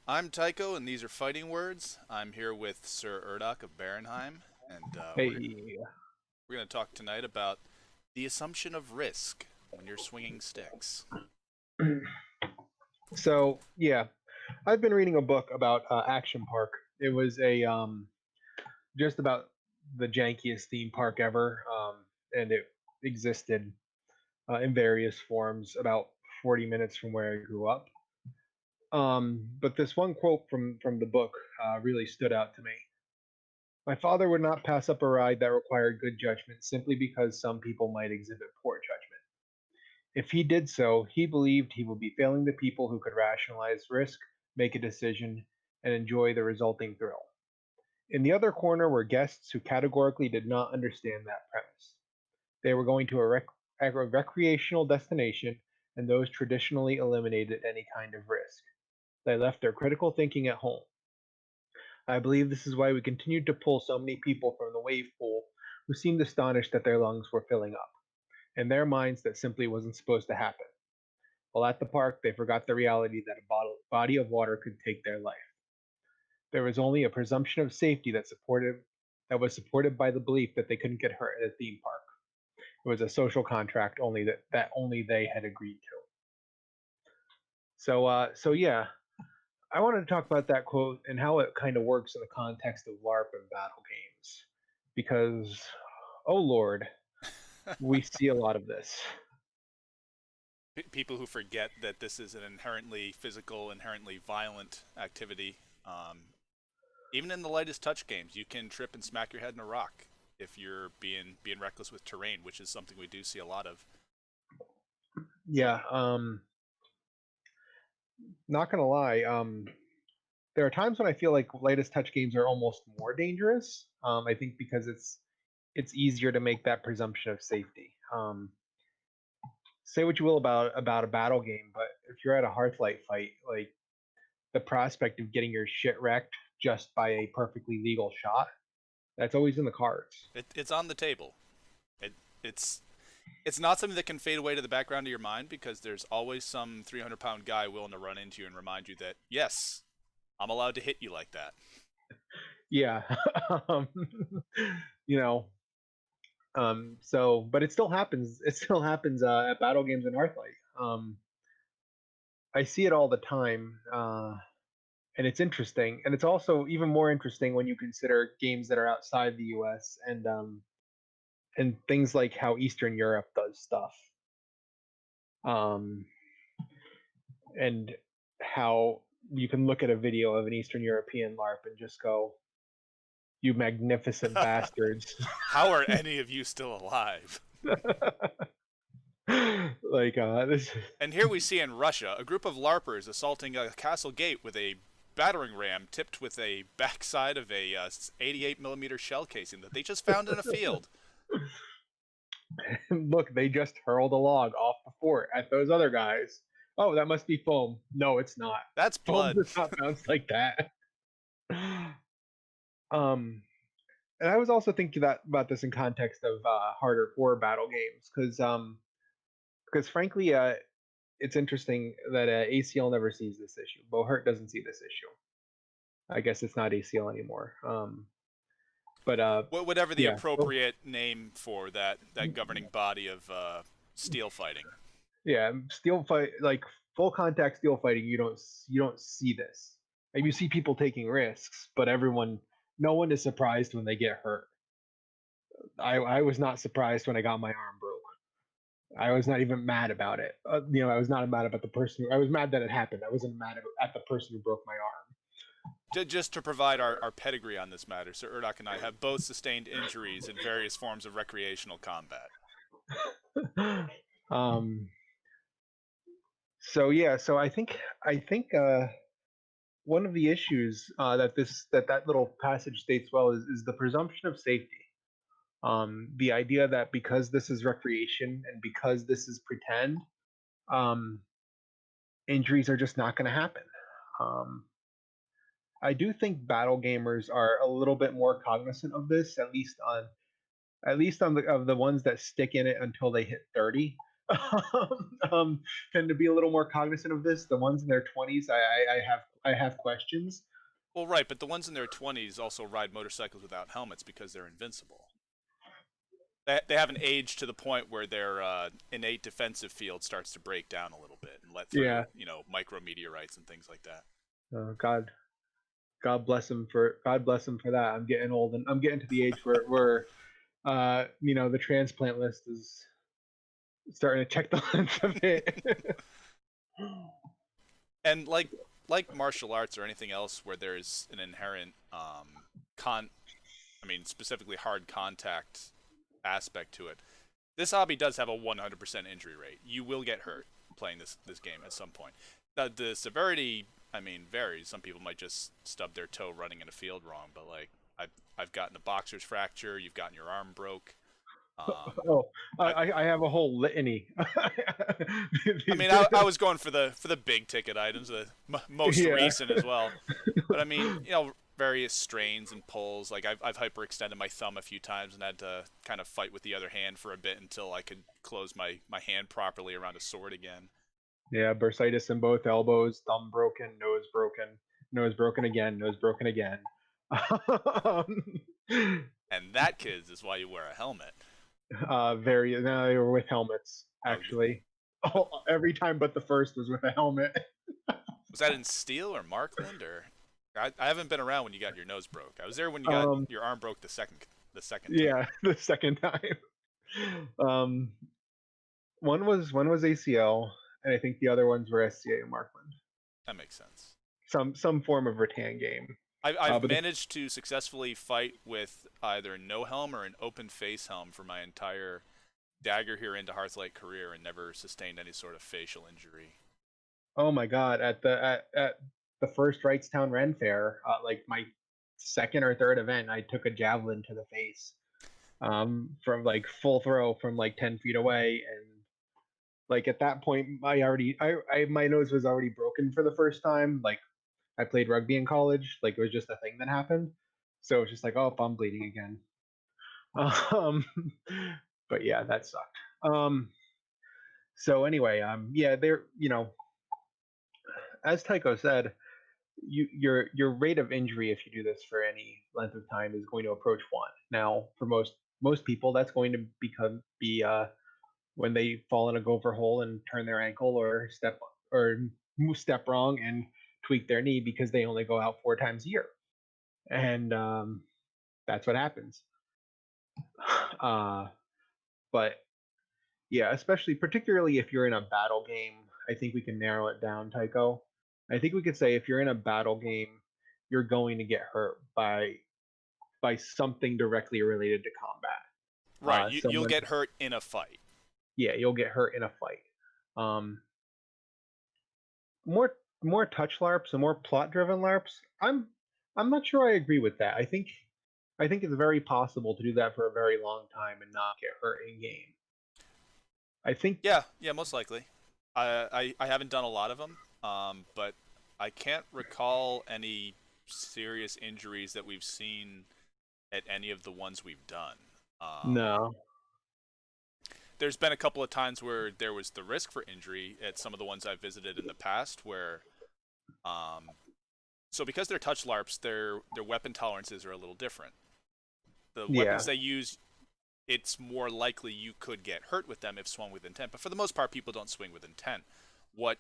I'm Tycho, and these are fighting words. I'm here with Sir Urdok of Barenheim, and Hey, we're going to talk tonight about the assumption of risk when you're swinging sticks. so yeah, I've been reading a book about Action Park. It was a just about the jankiest theme park ever, and it existed in various forms about 40 minutes from where I grew up. But this one quote from the book really stood out to me. My father would not pass up a ride that required good judgment simply because some people might exhibit poor judgment. If he did so, he believed he would be failing the people who could rationalize risk, make a decision, and enjoy the resulting thrill. In the other corner were guests who categorically did not understand that premise. They were going to a recreational destination, and those traditionally eliminated any kind of risk. They left their critical thinking at home. I believe this is why we continued to pull so many people from the wave pool who seemed astonished that their lungs were filling up. In their minds, that simply wasn't supposed to happen. While at the park, they forgot the reality that a body of water could take their life. There was only a presumption of safety that was supported by the belief that they couldn't get hurt at a theme park. It was a social contract that only they had agreed to. So yeah, I wanted to talk about that quote and how it kind of works in the context of LARP and battle games, because oh lord, we see a lot of this. People who forget that this is an inherently physical, inherently violent activity. Even in the lightest touch games, you can trip and smack your head in a rock if you're being reckless with terrain, which is something we do see a lot of. Yeah, not gonna lie. There are times when I feel like latest touch games are almost more dangerous. I think because it's easier to make that presumption of safety. Say what you will about a battle game, but if you're at a Hearthlight fight, like the prospect of getting your shit wrecked just by a perfectly legal shot, that's always in the cards. It's on the table. It, it's it's not something that can fade away to the background of your mind because there's always some 300-pound guy willing to run into you and remind you that yes, I'm allowed to hit you like that. Yeah, um, you know. But it still happens. It still happens at battle games and Hearthlight. I see it all the time. And it's interesting. And it's also even more interesting when you consider games that are outside the U.S. And things like how Eastern Europe does stuff, um, and how you can look at a video of an Eastern European LARP and just go, "You magnificent bastards!" How are any of you still alive? Like this. And here we see in Russia a group of LARPers assaulting a castle gate with a battering ram tipped with a backside of a 88 millimeter shell casing that they just found in a field. Look, they just hurled a log off the fort at those other guys. Oh, that must be foam. No, it's not. That's Foam blood. does not bounce like that. Um, and I was also thinking that about this in context of harder core battle games, because frankly, it's interesting that ACL never sees this issue. Bohurt doesn't see this issue. I guess it's not ACL anymore. But Whatever the yeah, so appropriate name for that governing body of steel fighting. yeah, steel fight like full contact steel fighting. You don't see this. Like, you see people taking risks, but no one is surprised when they get hurt. I was not surprised when I got my arm broke. I was not even mad about it. I was not mad about the person. I was mad that it happened. I wasn't mad at the person who broke my Just to provide our pedigree on this matter, Sir Urdok and I have both sustained injuries in various forms of recreational combat. arm. So yeah, so I think one of the issues that little passage states well is the presumption of safety. The idea that because this is recreation and because this is pretend, um, injuries are just not going to happen. Um, I do think battle gamers are a little bit more cognizant of this, at least on the ones that stick in it until they hit 30. um, tend to be a little more cognizant of this. The ones in their 20s, I have questions. Well, right, but the ones in their 20s also ride motorcycles without helmets because they're invincible. They haven't aged to the point where their innate defensive field starts to break down a little bit and let through, Yeah. micrometeorites and things like that. God bless him for that. I'm getting old and I'm getting to the age where the transplant list is starting to check the length of it. And like martial arts or anything else where there's an inherent con I mean specifically hard contact aspect to it. This hobby does have a 100% injury rate. You will get hurt playing this game at some point. The severity, I mean, varies. Some people might just stub their toe running in a field wrong, but like I've gotten a boxer's fracture. You've gotten your arm broke. Oh, I I have a whole litany. I mean, I was going for the big ticket items, the most Yeah. recent as well. But I mean, various strains and pulls. Like I've hyperextended my thumb a few times and had to kind of fight with the other hand for a bit until I could close my hand properly around a sword again. Yeah, bursitis in both elbows, thumb broken, nose broken again, nose broken again. And that, kids, is why you wear a helmet. Very no, they were with helmets Oh, actually. Oh, every time but the first was with a helmet. was that in Steel or Markland or? I haven't been around when you got your nose broke. I was there when you got Um, your arm broke the second time. yeah, the second time. Um, one was ACL, and I think the other ones were SCA and Markland. That makes sense. Some form of rattan game. I've But the managed to successfully fight with either no helm or an open face helm for my entire Dagger here into Hearthlight career and never sustained any sort of facial injury. Oh my god, at the first Wrightstown Ren Fair, like my second or third event, I took a javelin to the face, from like full throw from like 10 feet away, and like at that point, my nose was already broken for the first time. Like I played rugby in college, like it was just a thing that happened, so it's just like, oh, I'm bleeding again. Um, but yeah, that sucked. So anyway, yeah, as Tycho said, your rate of injury if you do this for any length of time is going to approach one. Now, for most people, that's going to be when they fall in a gopher hole and turn their ankle or step wrong and tweak their knee because they only go out 4 times a year, and that's what happens. Uh, but yeah, particularly if you're in a battle game, I think we can narrow it down, Tycho. I think we could say if you're in a battle game, you're going to get hurt by something directly related to combat. Right, you'll Someone, get hurt in a fight. yeah, you'll get hurt in a fight. Um, more touch larps and more plot driven larps. I'm not sure I agree with that. I think it's very possible to do that for a very long time and not get hurt in game. I think Yeah, most likely. I haven't done a lot of them, but I can't recall any serious injuries that we've seen at any of the ones we've done. Um, no. there's been a couple of times where there was the risk for injury at some of the ones I've visited in the past where um, so because they're touch larps, their weapon tolerances are a little different. The weapons Yeah. they use, it's more likely you could get hurt with them if swung with intent. But for the most part, people don't swing with intent. What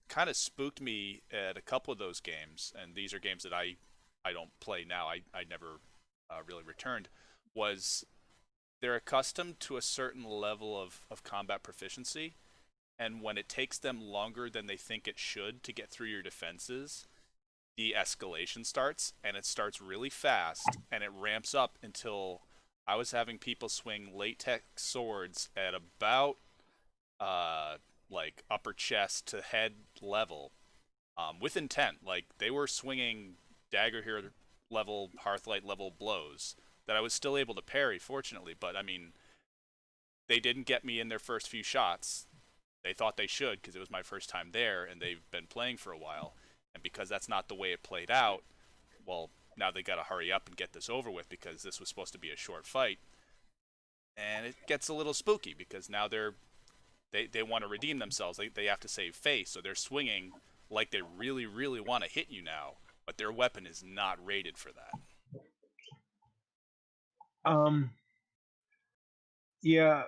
kind of spooked me at a couple of those games, and these are games that I don't play now. I never really returned. Was they're accustomed to a certain level of combat proficiency, and when it takes them longer than they think it should to get through your defenses, the escalation starts, and it starts really fast, and it ramps up until I was having people swing latex swords at about uh, like upper chest to head level, with intent. Like they were swinging dagger here level, hearthlight level blows that I was still able to parry, fortunately. But I mean, they didn't get me in their first few shots. They thought they should because it was my first time there, and they've been playing for a while. And because that's not the way it played out, well, now they got to hurry up and get this over with because this was supposed to be a short fight. And it gets a little spooky because now They want to redeem themselves. They have to save face, so they're swinging like they really really want to hit you now, but their weapon is not rated for that. Um, yeah,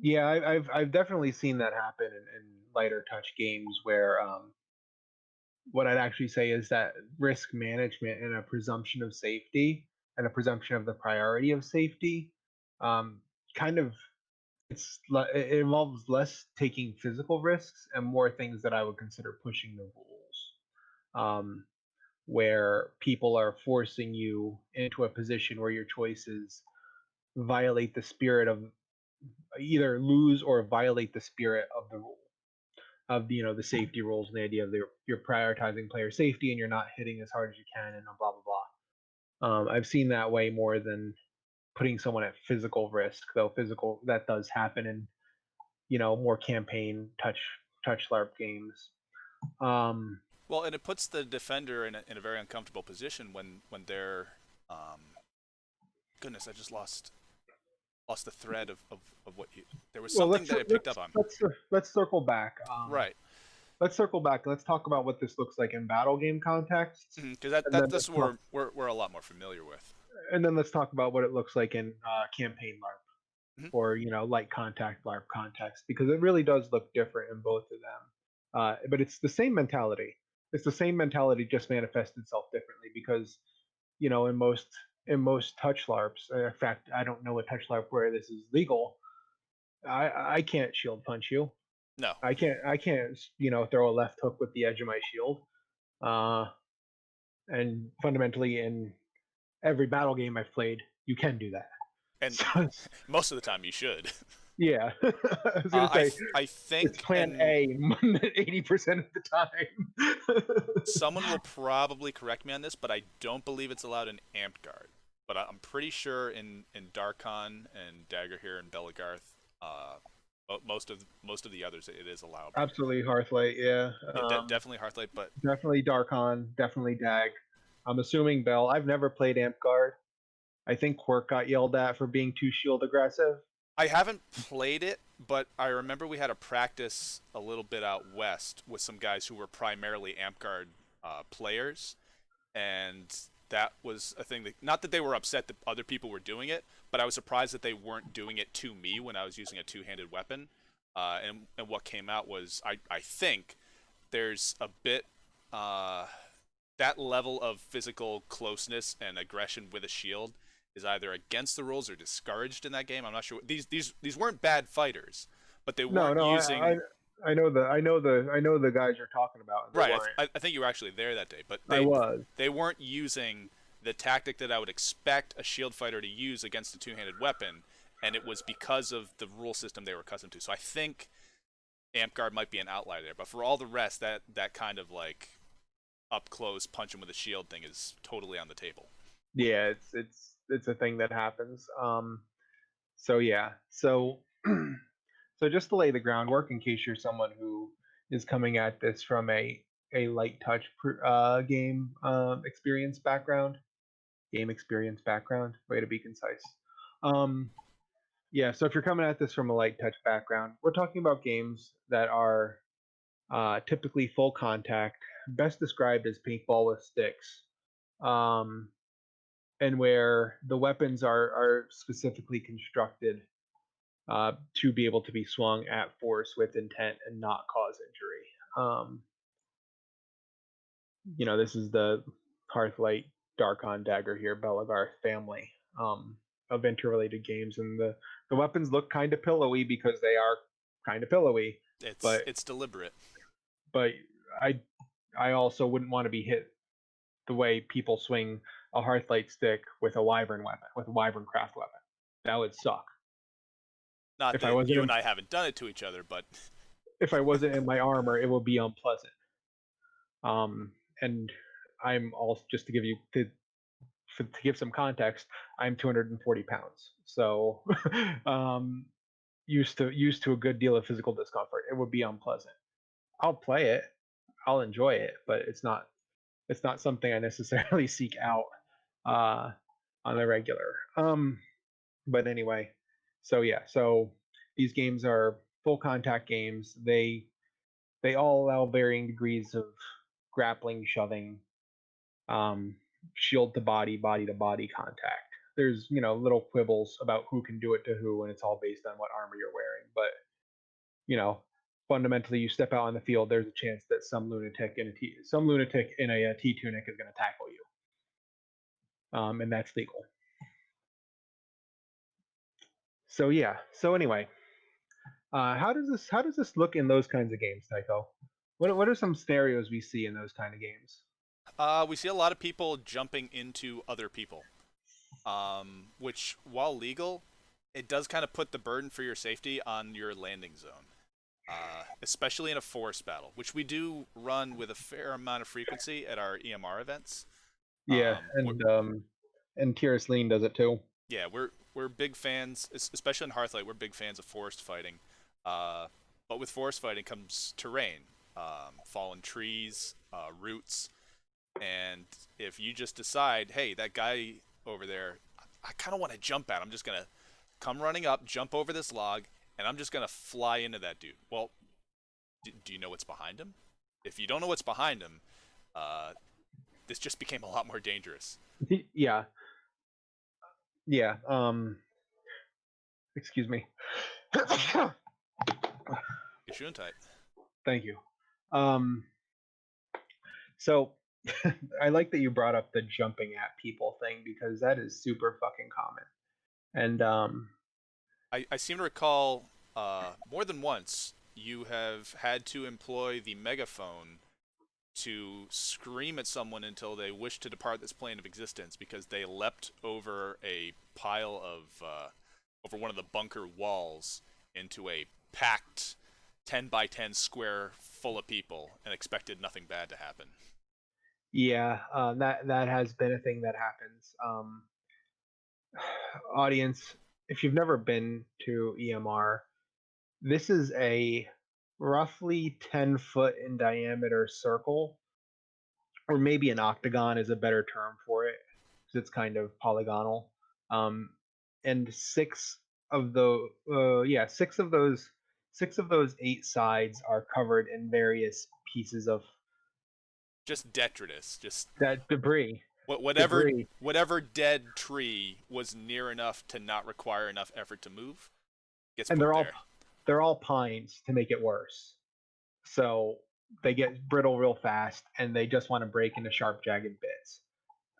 yeah, I've definitely seen that happen in lighter touch games where what I'd actually say is that risk management and a presumption of safety and a presumption of the priority of safety um, kind of it involves less taking physical risks and more things that I would consider pushing the rules, where people are forcing you into a position where your choices violate the spirit of either lose or violate the spirit of the rule of the safety rules and the idea of you're prioritizing player safety and you're not hitting as hard as you can and blah blah blah. I've seen that way more than putting someone at physical risk, though physical that does happen in more campaign touch LARP games. Um, Well, and it puts the defender in a very uncomfortable position when they're goodness, I just lost the thread of what you. There was well, something that I picked up on. let's circle back. Right. Let's circle back. Let's talk about what this looks like in battle game contexts, Because and then that's what we're a lot more familiar with. let's talk about what it looks like in campaign LARP Mhm. or light contact LARP context, because it really does look different in both of them. But it's the same mentality. It's the same mentality, just manifests itself differently. Because in most touch LARPs, in fact, I don't know a touch LARP where this is legal. I can't shield punch you. No, I can't throw a left hook with the edge of my shield. Uh, and fundamentally, in every battle game I've played, you can do that. and So, most of the time you should. yeah, I was gonna say I it's think, plan and A 80% of the time. someone will probably correct me on this, but I don't believe it's allowed in Amtgard. But I'm pretty sure in Darkon and Dagger here and Belagarth, most of the others it is allowable. Absolutely Hearthlight, yeah. Yeah, definitely Hearthlight, but Definitely Darkon, definitely Dag. I'm assuming Bell. I've never played Amp. I think Quirk got yelled at for being too shield aggressive. I haven't played it. But I remember we had a practice a little bit out west with some guys who were primarily Amtgard players, and that was a thing that not that they were upset that other people were doing it, but I was surprised that they weren't doing it to me when I was using a two-handed weapon. And what came out was I think there's a bit uh, that level of physical closeness and aggression with a shield is either against the rules or discouraged in that game. I'm not sure. These weren't bad fighters, but they No, weren't no, I, using. I know the guys you're talking about, and they Right, weren't. I think you were actually there that day, but I was. they weren't using the tactic that I would expect a shield fighter to use against a two-handed weapon, and it was because of the rule system they were accustomed to. So I think Amtgard might be an outlier there, but for all the rest, that kind of like up close punch him with a shield thing is totally on the table. Yeah, it's a thing that happens. So yeah, so so just to lay the groundwork in case you're someone who is coming at this from a light touch game experience background. Way to be concise. Um, yeah, so if you're coming at this from a light touch background, we're talking about games that are typically full contact, best described as paintball with sticks. Um, and where the weapons are specifically constructed to be able to be swung at force with intent and not cause injury. This is the Hearthlight Darkon Dagger here, Belagarth family of interrelated games, and the weapons look kind of pillowy because they are kind of pillowy, but It's deliberate. but I I also wouldn't want to be hit the way people swing a Hearthlight stick with a Wyvern weapon, with a Wyvern craft weapon. That would suck. Not If I that wasn't you in, and I haven't done it to each other, but if I wasn't in my armor, it would be unpleasant. And I'm also just to give you to give some context, I'm 240 pounds, so used to a good deal of physical discomfort. It would be unpleasant. I'll play it, I'll enjoy it, but it's not something I necessarily seek out uh, on the regular. But anyway, so yeah, so these games are full contact games. They all allow varying degrees of grappling, shoving, um, shield to body, body to body contact. There's little quibbles about who can do it to who, and it's all based on what armor you're wearing. But you know, fundamentally, you step out on the field, there's a chance that some lunatic in a T tunic is going to tackle you, and that's legal. So yeah. So anyway, how does this look in those kinds of games, Tycho? What are some scenarios we see in those kind of games? We see a lot of people jumping into other people, which, while legal, it does kind of put the burden for your safety on your landing zone, especially in a forest battle, which we do run with a fair amount of frequency at our EMR events. Yeah, Um, we're, and Tyrus Lean does it too. yeah, we're big fans, especially in Hearthlight. We're big fans of forest fighting, uh, but with forest fighting comes terrain, fallen trees, roots, and if you just decide, hey, that guy over there, I kind of want to jump at. I'm just gonna come running up, jump over this log, and I'm just gonna fly into that dude. Well, do you know what's behind him? If you don't know what's behind him, uh, this just became a lot more dangerous. Yeah, yeah. Excuse me. Gesundheit. Thank you. Um, so I like that you brought up the jumping at people thing because that is super fucking common. And I seem to recall more than once you have had to employ the megaphone to scream at someone until they wish to depart this plane of existence because they leapt over a pile of over one of the bunker walls into a packed 10 by 10 square full of people and expected nothing bad to happen. yeah, that has been a thing that happens. Audience, if you've never been to EMR, this is a roughly 10-foot in diameter circle, or maybe an octagon is a better term for it because it's kind of polygonal. Um, and six of those eight sides are covered in various pieces of Just detritus, just that debris. whatever Debris, whatever dead tree was near enough to not require enough effort to move gets and put there. they're all pines to make it worse. So they get brittle real fast, and they just want to break into sharp, jagged bits.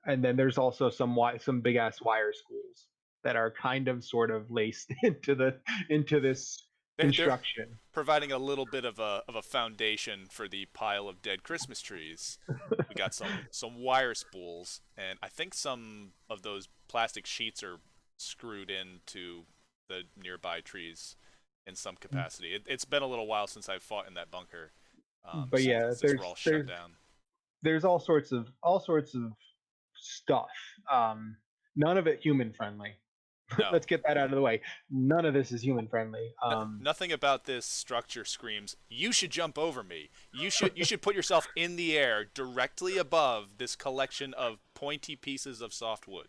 And then there's also some big ass wire spools that are kind of sort of laced into this They're construction. providing a little bit of a foundation for the pile of dead Christmas trees. We got some wire spools, and I think some of those plastic sheets are screwed into the nearby trees in some capacity. It's been a little while since I've fought in that bunker, But yeah, since we're all shut down. there's all sorts of stuff. Um, None of it human friendly. No, Let's get that out of the way. None of this is human friendly. nothing about this structure screams, "You should jump over me. You should put yourself in the air directly above this collection of pointy pieces of soft wood."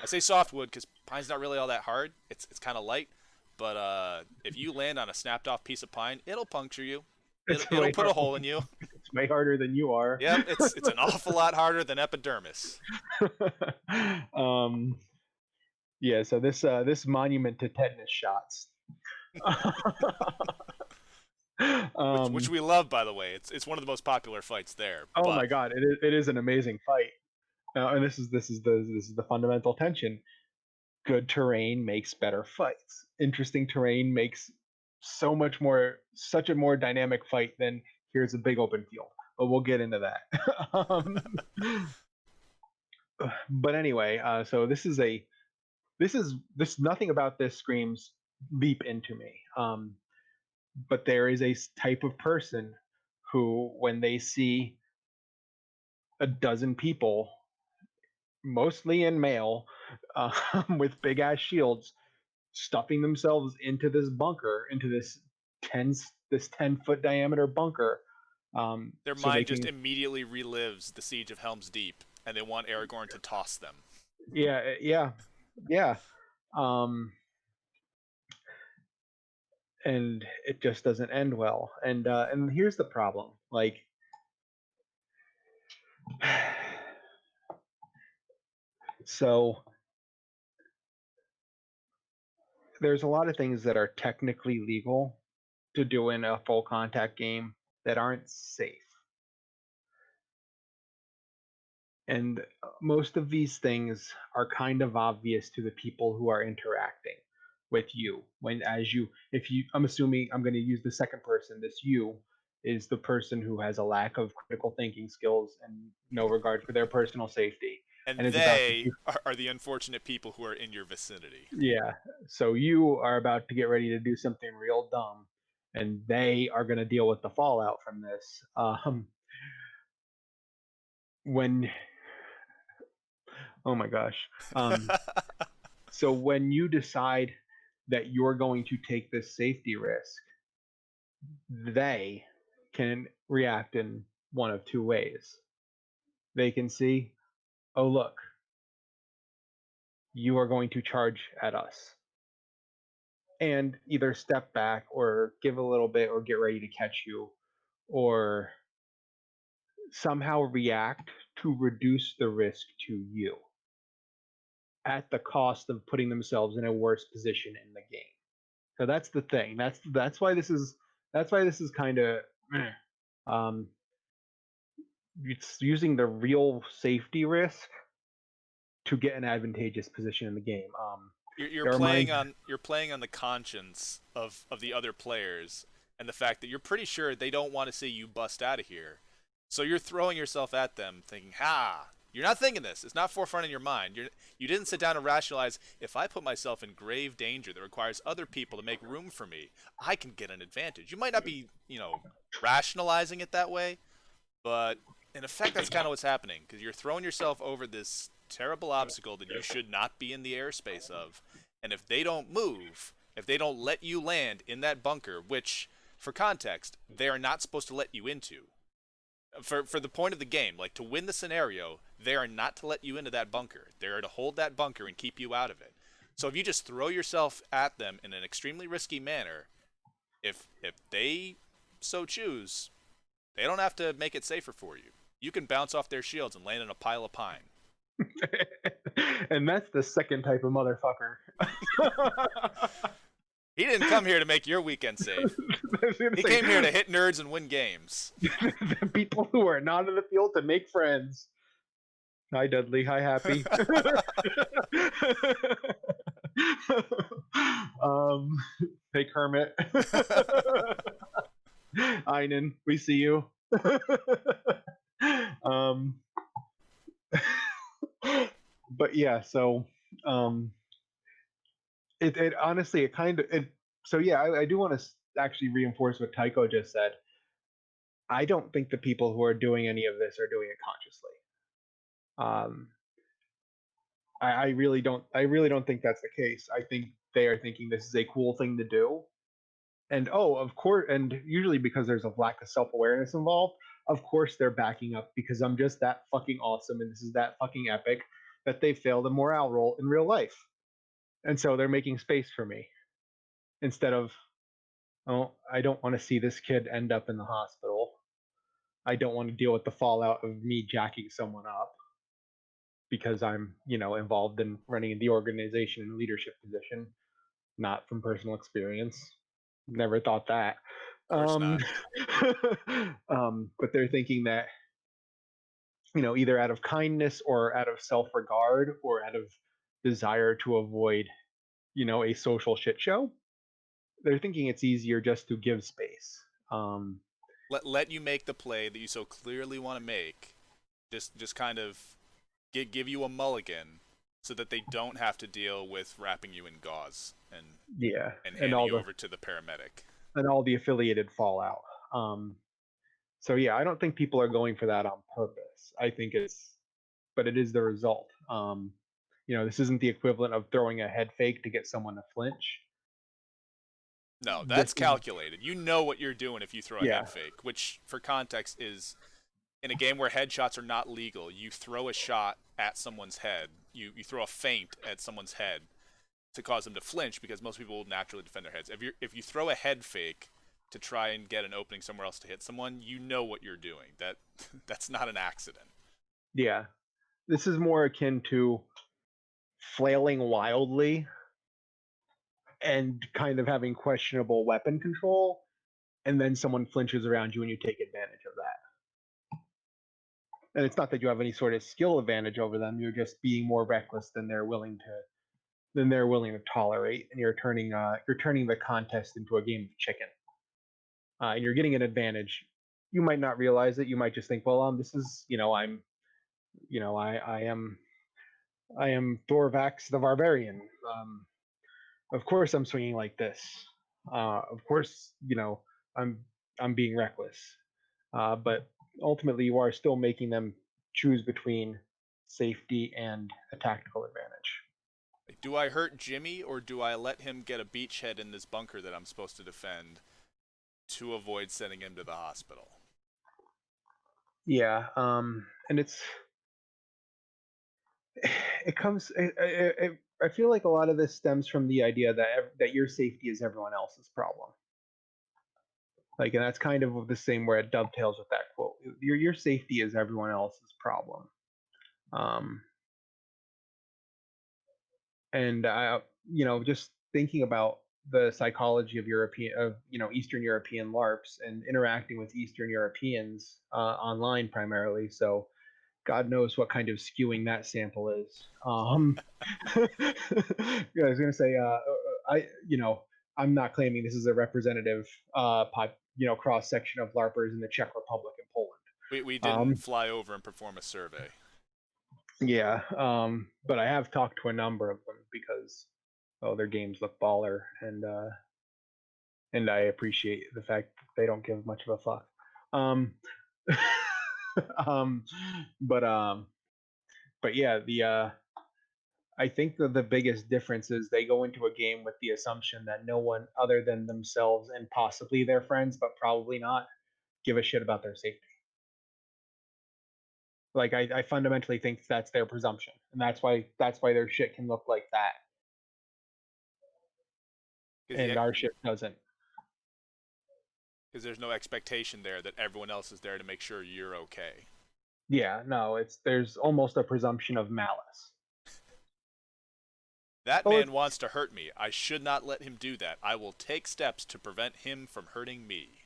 I say softwood because pine's not really all that hard. It's kind of light, but if you land on a snapped off piece of pine, it'll puncture you. It's It'll way put a hole in you. it's way harder than you are. Yep, it's an awful lot harder than epidermis. um, yeah. So this monument to tetanus shots. Which um, we love, by the way. It's one of the most popular fights there. oh But my god, it is an amazing fight. And this is the fundamental tension. Good terrain makes better fights. Interesting terrain makes such a more dynamic fight than here's a big open field. But we'll get into that. But anyway, so this nothing about this screams leap into me. But there is a type of person who, when they see a dozen people, mostly in male, with big ass shields, stuffing themselves into this bunker, into ten this 10-foot diameter bunker, their so they mind just can, immediately relives the siege of Helm's Deep, and they want Aragorn to toss them. yeah, yeah, yeah. Um, and it just doesn't end well. And here's the problem: like, so there's a lot of things that are technically legal to do in a full contact game that aren't safe. And most of these things are kind of obvious to the people who are interacting with you. When, as you, if you, I'm assuming I'm going to use the second person, this you is the person who has a lack of critical thinking skills and no regard for their personal safety And and is about to they do, are the unfortunate people who are in your vicinity. yeah. So you are about to get ready to do something real dumb and they are going to deal with the fallout from this. When, oh my gosh. So when you decide that you're going to take this safety risk, they can react in one of two ways. They can see, oh, look, you are going to charge at us, and either step back or give a little bit or get ready to catch you, or somehow react to reduce the risk to you at the cost of putting themselves in a worse position in the game. So that's the thing. That's why this is kind of um, it's using the real safety risk to get an advantageous position in the game. You're It reminds, playing on the conscience of the other players and the fact that you're pretty sure they don't want to see you bust out of here. So you're throwing yourself at them thinking, "Ha, you're not thinking this. It's not forefront in your mind. You didn't sit down and rationalize, if I put myself in grave danger that requires other people to make room for me, I can get an advantage." You might not be, rationalizing it that way, but in effect, that's kind of what's happening because you're throwing yourself over this terrible obstacle that you should not be in the airspace of. And if they don't move, if they don't let you land in that bunker, which, for context, they are not supposed to let you into. For the point of the game, like to win the scenario, they are not to let you into that bunker. They are to hold that bunker and keep you out of it. So if you just throw yourself at them in an extremely risky manner, if they so choose, they don't have to make it safer for you. You can bounce off their shields and land in a pile of pine. and that's the second type of motherfucker. He didn't come here to make your weekend safe. I was gonna He say came here to hit nerds and win games. the people who are not in the field to make friends. Hi Dudley. Hi Happy. um, hey Kermit. Einan, we see you. um, but yeah, so um, it honestly it kind of it. So yeah, I do want to actually reinforce what Tycho just said. I don't think the people who are doing any of this are doing it consciously. Um, I really don't. I really don't think that's the case. I think they are thinking this is a cool thing to do, and oh, of course, and usually because there's a lack of self awareness involved. Of course, they're backing up because I'm just that fucking awesome, and this is that fucking epic that they failed a morale roll in real life, and so they're making space for me instead of, oh, I don't want to see this kid end up in the hospital. I don't want to deal with the fallout of me jacking someone up because I'm, involved in running the organization in a leadership position, not from personal experience. Never thought that. Of course Um, not. but they're thinking that, either out of kindness or out of self regard or out of desire to avoid, a social shit show, they're thinking it's easier just to give space. Um, Let you make the play that you so clearly want to make. Just kind of give you a mulligan so that they don't have to deal with wrapping you in gauze yeah, and and handing all you the over to the paramedic. affiliated fallout. Um, so yeah, I don't think people are going for that on purpose. I think but it is the result. This isn't the equivalent of throwing a head fake to get someone to flinch. No, This that's is, calculated. You know what you're doing if you throw a yeah, head fake, which for context is in a game where headshots are not legal, you throw a shot at someone's head. You throw a feint at someone's head. to cause them to flinch because most people will naturally defend their heads. If you throw a head fake to try and get an opening somewhere else to hit someone, you know what you're doing. That's not an accident. Yeah, this is more akin to flailing wildly and kind of having questionable weapon control, and then someone flinches around you and you take advantage of that. And it's not that you have any sort of skill advantage over them; you're just being more reckless than they're willing to tolerate, and you're turning the contest into a game of chicken, and you're getting an advantage. You might not realize it. You might just think, well, this is I am Thorvax the Barbarian. Of course, I'm swinging like this. Of course, I'm I'm being reckless. But ultimately, you are still making them choose between safety and a tactical advantage. Like, do I hurt Jimmy or do I let him get a beachhead in this bunker that I'm supposed to defend to avoid sending him to the hospital? Yeah, and it comes. I feel like a lot of this stems from the idea that your safety is everyone else's problem. Like, and that's kind of the same where it dovetails with that quote. Your safety is everyone else's problem. Um, and just thinking about the psychology of Eastern European LARPs and interacting with Eastern Europeans online primarily. So God knows what kind of skewing that sample is. Yeah, I was gonna say, I you know I'm not claiming this is a representative cross section of LARPers in the Czech Republic and Poland. We didn't Um, fly over and perform a survey. yeah, but I have talked to a number of them because their games look baller, and I appreciate the fact that they don't give much of a fuck. Um, um, but um, but yeah, the I think that the biggest difference is they go into a game with the assumption that no one other than themselves and possibly their friends, but probably not, give a shit about their safety. Like I fundamentally think that's their presumption, and that's why their shit can look like that, Because and our shit doesn't. there's no expectation there that everyone else is there to make sure you're okay. Yeah, no, there's almost a presumption of malice. That Oh, man wants to hurt me. I should not let him do that. I will take steps to prevent him from hurting me.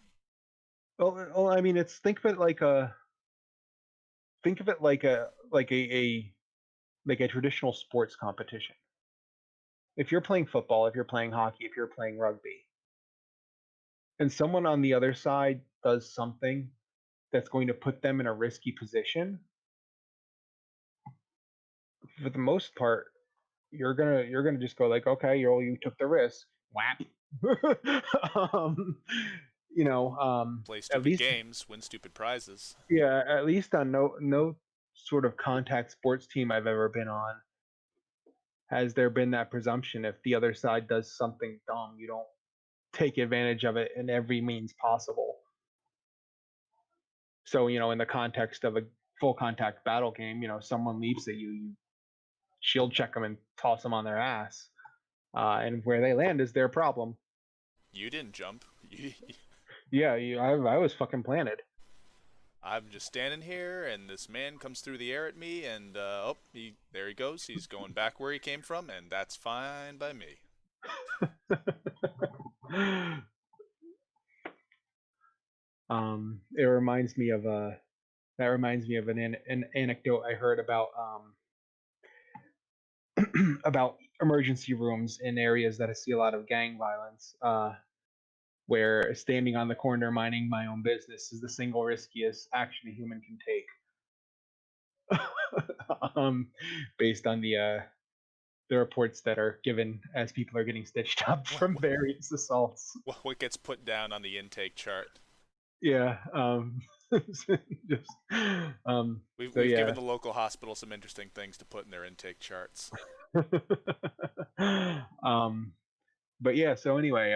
I mean, it's think of it like a traditional sports competition. If you're playing football, if you're playing hockey, if you're playing rugby, and someone on the other side does something that's going to put them in a risky position, for the most part, you're gonna just go like, okay, you took the risk. Whap. um, Play at stupid least games, win stupid prizes. yeah, at least on no sort of contact sports team I've ever been on has there been that presumption if the other side does something dumb, you don't take advantage of it in every means possible. So, in the context of a full contact battle game, someone leaps at you, you shield check them and toss them on their ass. And where they land is their problem. You didn't jump. Yeah, I was fucking planted. I'm just standing here, and this man comes through the air at me, and there he goes. He's going back where he came from, and that's fine by me. It reminds me of that reminds me of an anecdote I heard about emergency rooms in areas that I see a lot of gang violence. Where standing on the corner minding my own business is the single riskiest action a human can take. Based on the reports that are given as people are getting stitched up What, from various assaults. what gets put down on the intake chart? Yeah. Just We've so we've yeah. given the local hospital some interesting things to put in their intake charts. um, but yeah. So anyway,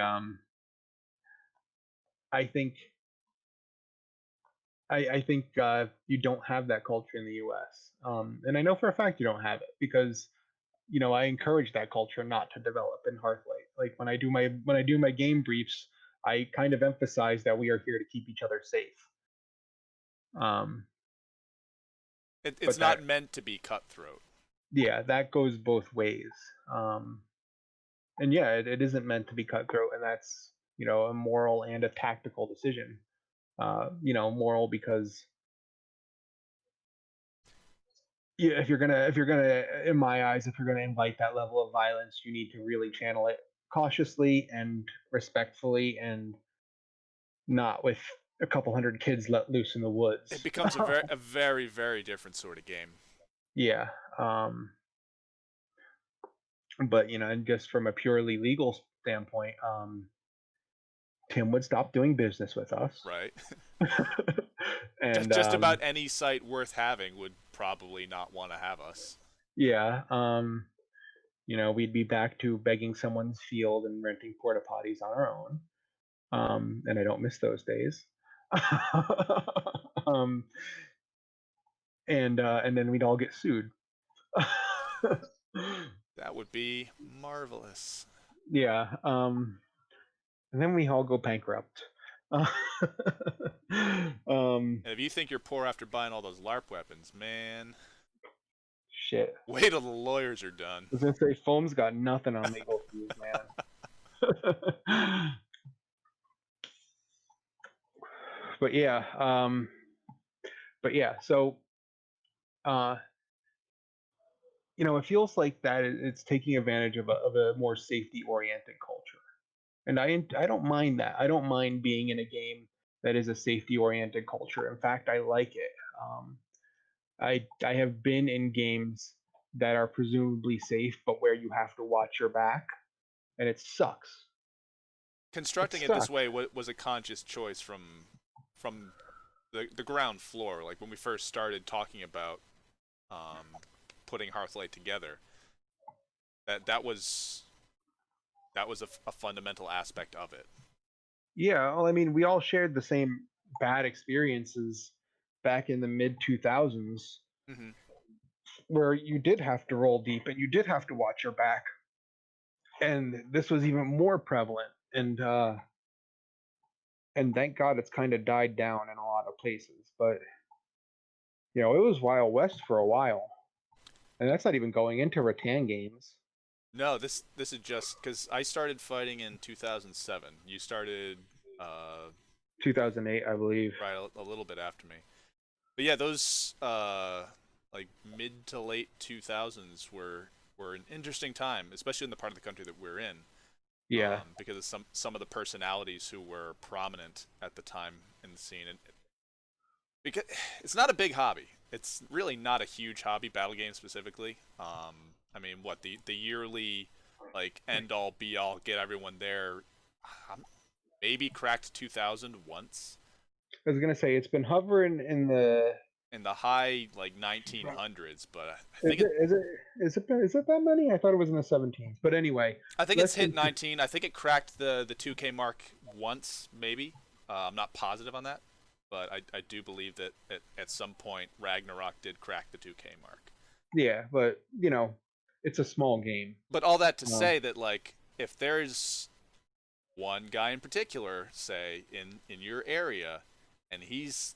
I think I think you don't have that culture in the U.S. And I know for a fact you don't have it because I encourage that culture not to develop in Hearthlight. Like when I do my game briefs, I kind of emphasize that we are here to keep each other safe. Um, It's but not that meant to be cutthroat. Yeah, that goes both ways. And yeah, it isn't meant to be cutthroat, and that's a moral and a tactical decision. Moral because yeah, if you're gonna, in my eyes, if you're gonna invite that level of violence, you need to really channel it cautiously and respectfully, and not with a couple hundred kids let loose in the It woods. becomes a very, very different sort of game. Yeah. But and just from a purely legal standpoint, Tim would stop doing business with us. Right? And Just about any site worth having would probably not want to have us. yeah, we'd be back to begging someone's field and renting porta potties on our own. And I don't miss those days. um, and then we'd all get sued. That would be marvelous. Yeah. And then we all go bankrupt. um, And if you think you're poor after buying all those LARP weapons, man, shit. wait till the lawyers are done. I was gonna say foam's got nothing on legal fees, man. but yeah, but yeah. So uh, it feels like that it's taking advantage of a more safety oriented culture, and I don't mind that. I don't mind being in a game that is a safety oriented culture. In fact, I like it. I have been in games that are presumably safe, but where you have to watch your back, and it sucks. It Constructing it this sucks. way was a conscious choice from the ground floor. Like when we first started talking about putting Hearthlight together, that was a fundamental aspect of it. Yeah, well, I mean, we all shared the same bad experiences back in the mid 2000s Hmm. where you did have to roll deep and you did have to watch your back. And this was even more prevalent. And thank God it's kind of died down in a lot of places. But it was Wild West for a while. And that's not even going into rattan games. No, this is just because I started fighting in 2007. You started uh, 2008, I believe. right a little bit after me. But yeah, those like mid to late 2000s were an interesting time, especially in the part of the country that we're in, Yeah. because of some of the personalities who were prominent at the time in the scene. And because it's not a big hobby, it's really not a huge hobby, battle games specifically. I mean, what the yearly like end all be all get everyone there, maybe cracked 2000 once. I was going to say it's been hovering in the. In the high like 1900s, but I Is think it it is it is it that many? I thought it was in the 17s. But anyway, I think it's let's hit continue. 19. I think it cracked the 2K mark once, maybe. I'm not positive on that, but I do believe that at some point Ragnarok did crack the 2K mark. Yeah, but it's a small game. But all that to Um, say that like if there's one guy in particular, say in your area, and he's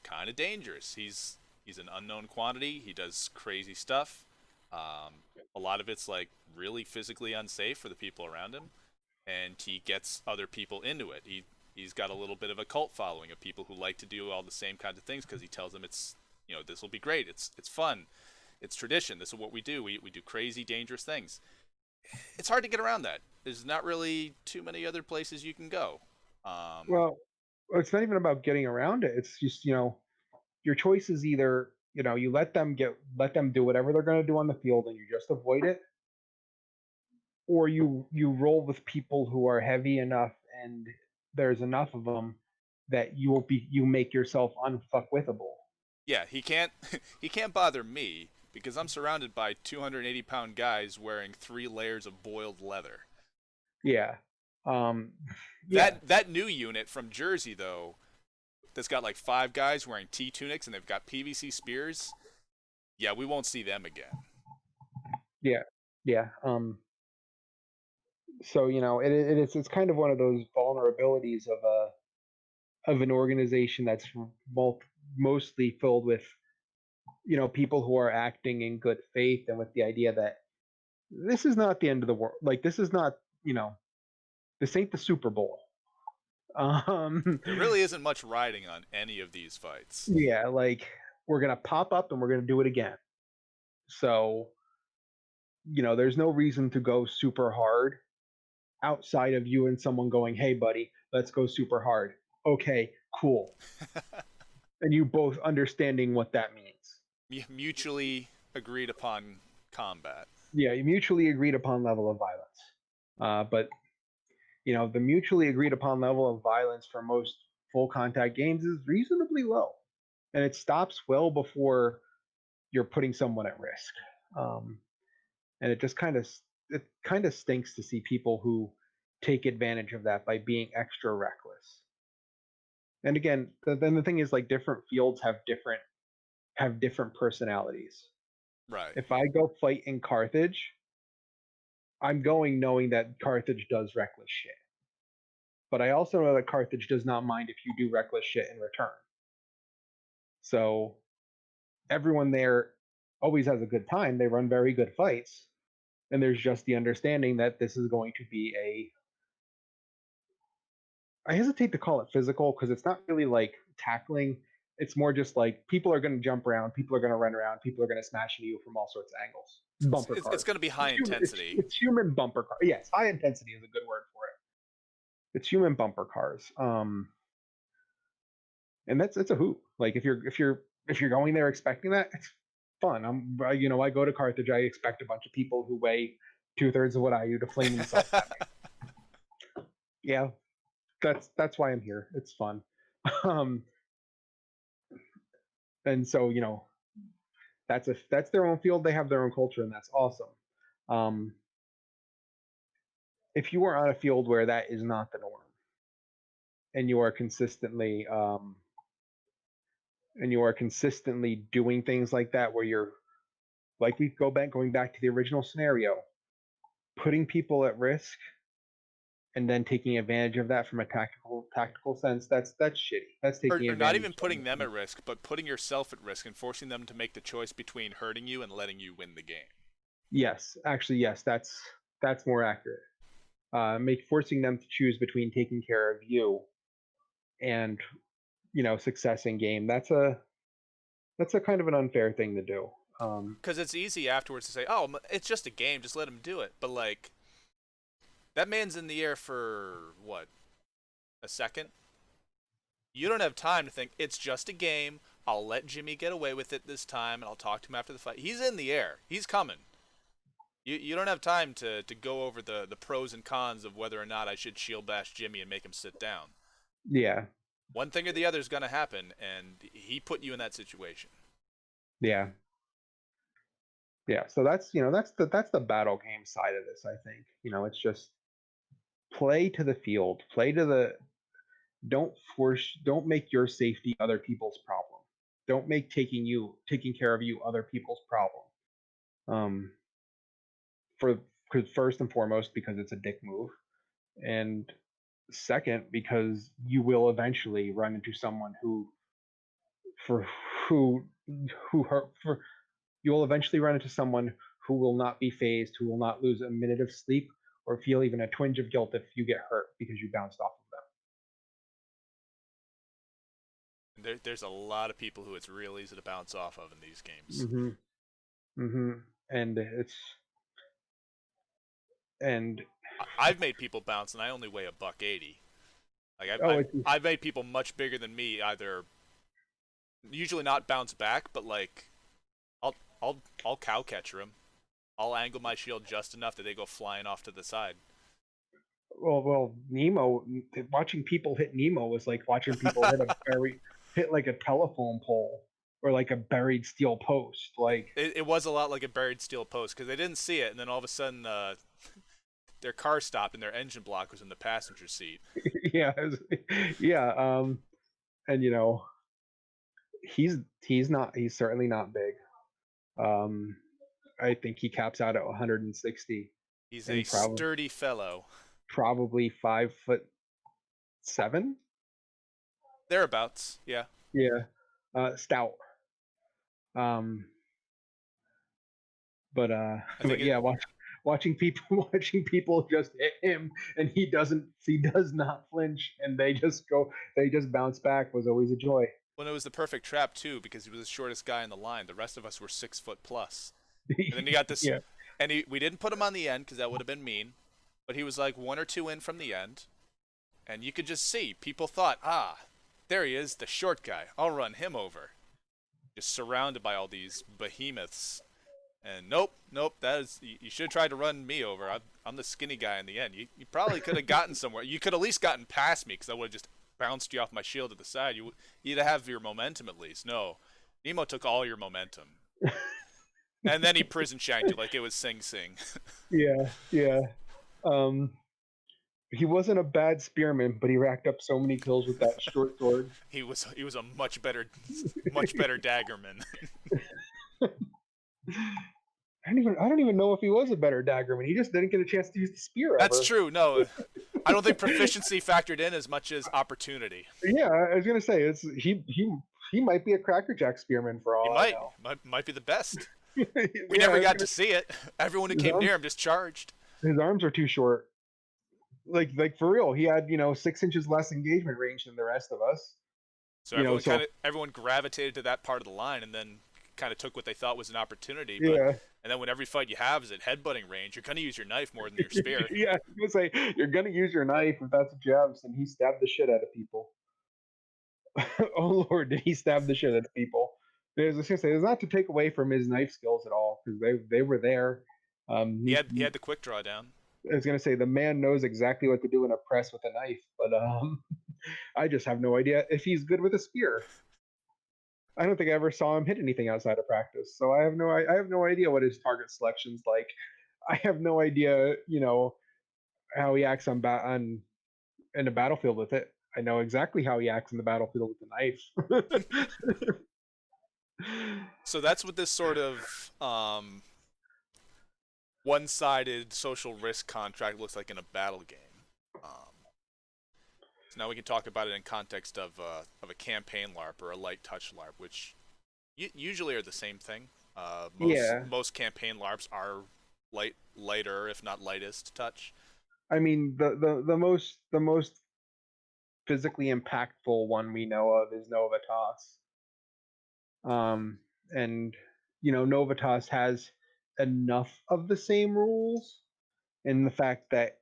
kind of dangerous. He's an unknown quantity. He does crazy stuff. A lot of it's like really physically unsafe for the people around him, and he gets other people into it. He's got a little bit of a cult following of people who like to do all the same kinds of things because he tells them it's this will be great. It's fun. It's tradition. This is what we do. We do crazy, dangerous things. It's hard to get around that. There's not really too many other places you can go. Um, well, it's not even about getting around it. It's just your choice is either you let them do whatever they're going to do on the field and you just avoid it, or you roll with people who are heavy enough and there's enough of them that you make yourself unfuckwithable. yeah, he can't he can't bother me because I'm surrounded by 280-pound guys wearing 3 layers of boiled leather. Yeah. Um, yeah. That new unit from Jersey though, that's got like 5 guys wearing T tunics and they've got PVC spears. Yeah, we won't see them again. Yeah. Yeah. So it's kind of one of those vulnerabilities of an organization that's both mostly filled with people who are acting in good faith and with the idea that this is not the end of the world. Like this is not this ain't the Super Bowl. Um, There really isn't much riding on any of these fights. yeah, like we're gonna pop up and we're gonna do it again. So there's no reason to go super hard outside of you and someone going, "Hey, buddy, let's go super hard." Okay, cool, and you both understanding what that means. Mutually agreed upon combat. Yeah, you mutually agreed upon level of violence. But the mutually agreed upon level of violence for most full contact games is reasonably low, and it stops well before you're putting someone at risk. Um, and it kind of stinks to see people who take advantage of that by being extra reckless. And again, then the thing is, like, different fields have different personalities. Right. If I go fight in Carthage, I'm going knowing that Carthage does reckless shit. But I also know that Carthage does not mind if you do reckless shit in return. So everyone there always has a good time. They run very good fights. And there's just the understanding that this is going to be I hesitate to call it physical because it's not really like tackling. It's more just like people are going to jump around, people are going to run around, people are going to smash into you from all sorts of angles. Bumper It's cars. going to be high intensity. It's human bumper car. Yes, high intensity is a good word for it. It's human bumper cars. And that's it's a hoop. Like if you're going there expecting that, it's fun. I go to Carthage. I expect a bunch of people who weigh 2/3 of what I do to flame themselves at me. Yeah, that's why I'm here. It's fun. Um, and so that's their own field. They have their own culture, and that's awesome. Um, if you are on a field where that is not the norm, and you are consistently doing things like that, where you're like we go back going back to the original scenario, putting people at risk and then taking advantage of that from a tactical sense, that's shitty. That's taking Or not advantage even putting them from at risk, but putting yourself at risk and forcing them to make the choice between hurting you and letting you win the game. yes, actually, yes, that's more accurate. Make forcing them to choose between taking care of you and success in game. That's a kind of an unfair thing to do. Because it's easy afterwards to say, "Oh, it's just a game, just let him do it." But like, that man's in the air for what, a second? You don't have time to think it's just a game. I'll let Jimmy get away with it this time, and I'll talk to him after the fight. He's in the air. He's coming. You don't have time to go over the pros and cons of whether or not I should shield bash Jimmy and make him sit down. Yeah, One thing or the other is going to happen, and he put you in that situation. yeah, yeah. So that's the battle game side of this. I think it's just play to the field, play to the don't make your safety other people's problem. Don't make taking care of you other people's problem. Um, for Because first and foremost, because it's a dick move, and second, because you will eventually run into someone for who who hurt for you will eventually run into someone who will not be phased, who will not lose a minute of sleep or feel even a twinge of guilt if you get hurt because you bounced off of There's a lot of people who it's real easy to bounce off of in these games. them. And and I've made people bounce, and I only weigh $180. Like oh, it's I've made people much bigger than me either usually not bounce back, but like I'll I'll cow catcher them. I'll angle my shield just enough that they go flying off to the side. well, Nemo. Watching people hit Nemo was like watching people hit like a telephone pole or like a buried steel post. Like It was a lot like a buried steel post because they didn't see it, and then all of a sudden their car stopped and their engine block was in the passenger seat. yeah, yeah. And he's certainly not big. Um, I think he caps out at 160 He's a and sturdy fellow. probably 5'7". Thereabouts, yeah. Yeah, stout. Um, but I think but it yeah, watching people watching people just hit him and he does not flinch and they just bounce back was always a joy. when it was the perfect trap too, because he was the shortest guy in the line. The rest of us were 6 foot plus. And then you got this, Yeah. and we didn't put him on the end because that would have been mean. But he was like one or two in from the end, and you could just see people thought, ah, there he is, the short guy. I'll run him over. Just surrounded by all these behemoths. And nope, nope. That is you should have tried to run me over. I'm the skinny guy in the end. You probably could have gotten somewhere. You could have at least gotten past me because I would have just bounced you off my shield to the side. You'd have your momentum at least. No, Nemo took all your momentum, and then he prison shanked you like it was Sing Sing. Yeah, yeah. Um, he wasn't a bad spearman, but he racked up so many kills with that short sword. He was a much better daggerman. I don't even know if he was a better daggerman. He just didn't get a chance to use the spear That's ever. true. No, I don't think proficiency factored in as much as opportunity. Yeah, I was gonna say he might be a crackerjack spearman for He all I might know. might be the best. We Yeah, never I was got gonna, to see it. Everyone who his came arms near him just charged. his arms are too short. Like for real, he had 6 inches less engagement range than the rest of us. So So everyone gravitated to that part of the line, and then kind of took what they thought was an opportunity. But yeah, and then when every fight you have is at headbutting range, you're gonna use your knife more than your spear. yeah. I was gonna say you're gonna use your knife if that's what you have, and he stabbed the shit out of people. Oh Lord, did he stab the shit out of people? I was gonna say, it's not to take away from his knife skills at all because they were there. He had the quick draw down. I was gonna say the man knows exactly what to do in a press with a knife, but I just have no idea if he's good with a spear. I don't think I ever saw him hit anything outside of practice, so I have no idea what his target selection's like. I have no idea, how he acts on in a battlefield with it. I know exactly how he acts in the battlefield with the knife. So that's what this sort of one-sided social risk contract looks like in a battle game. So now we can talk about it in context of a campaign LARP or a light touch LARP, which usually are the same thing. Most Yeah, most campaign LARPs are lighter, if not lightest touch. I mean the most physically impactful one we know of is Novitas. And Novitas has enough of the same rules in the fact that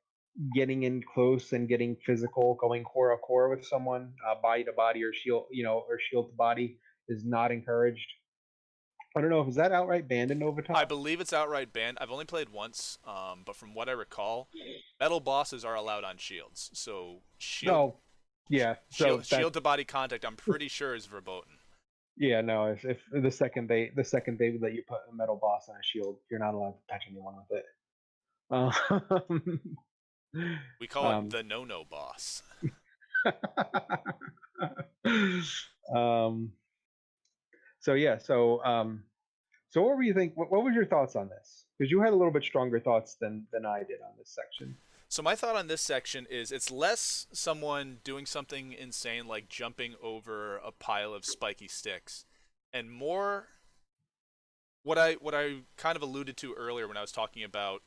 getting in close and getting physical, going core to core with someone, body to body or shield, or shield to body, is not encouraged. I don't know if is that outright banned in I Novitas. believe it's outright banned. I've only played once, but from what I recall, metal bosses are allowed on shields. So No, yeah. So that shield to body contact, I'm pretty sure is verboten. yeah, no. If the second they let you put a metal boss on a shield, you're not allowed to touch anyone with it. We call it Um, the no-no boss. um, so yeah, so what were you think? What was your thoughts on this? Because you had a little bit stronger thoughts than I did on this section. So my thought on this section is it's less someone doing something insane like jumping over a pile of spiky sticks, and more what I kind of alluded to earlier when I was talking about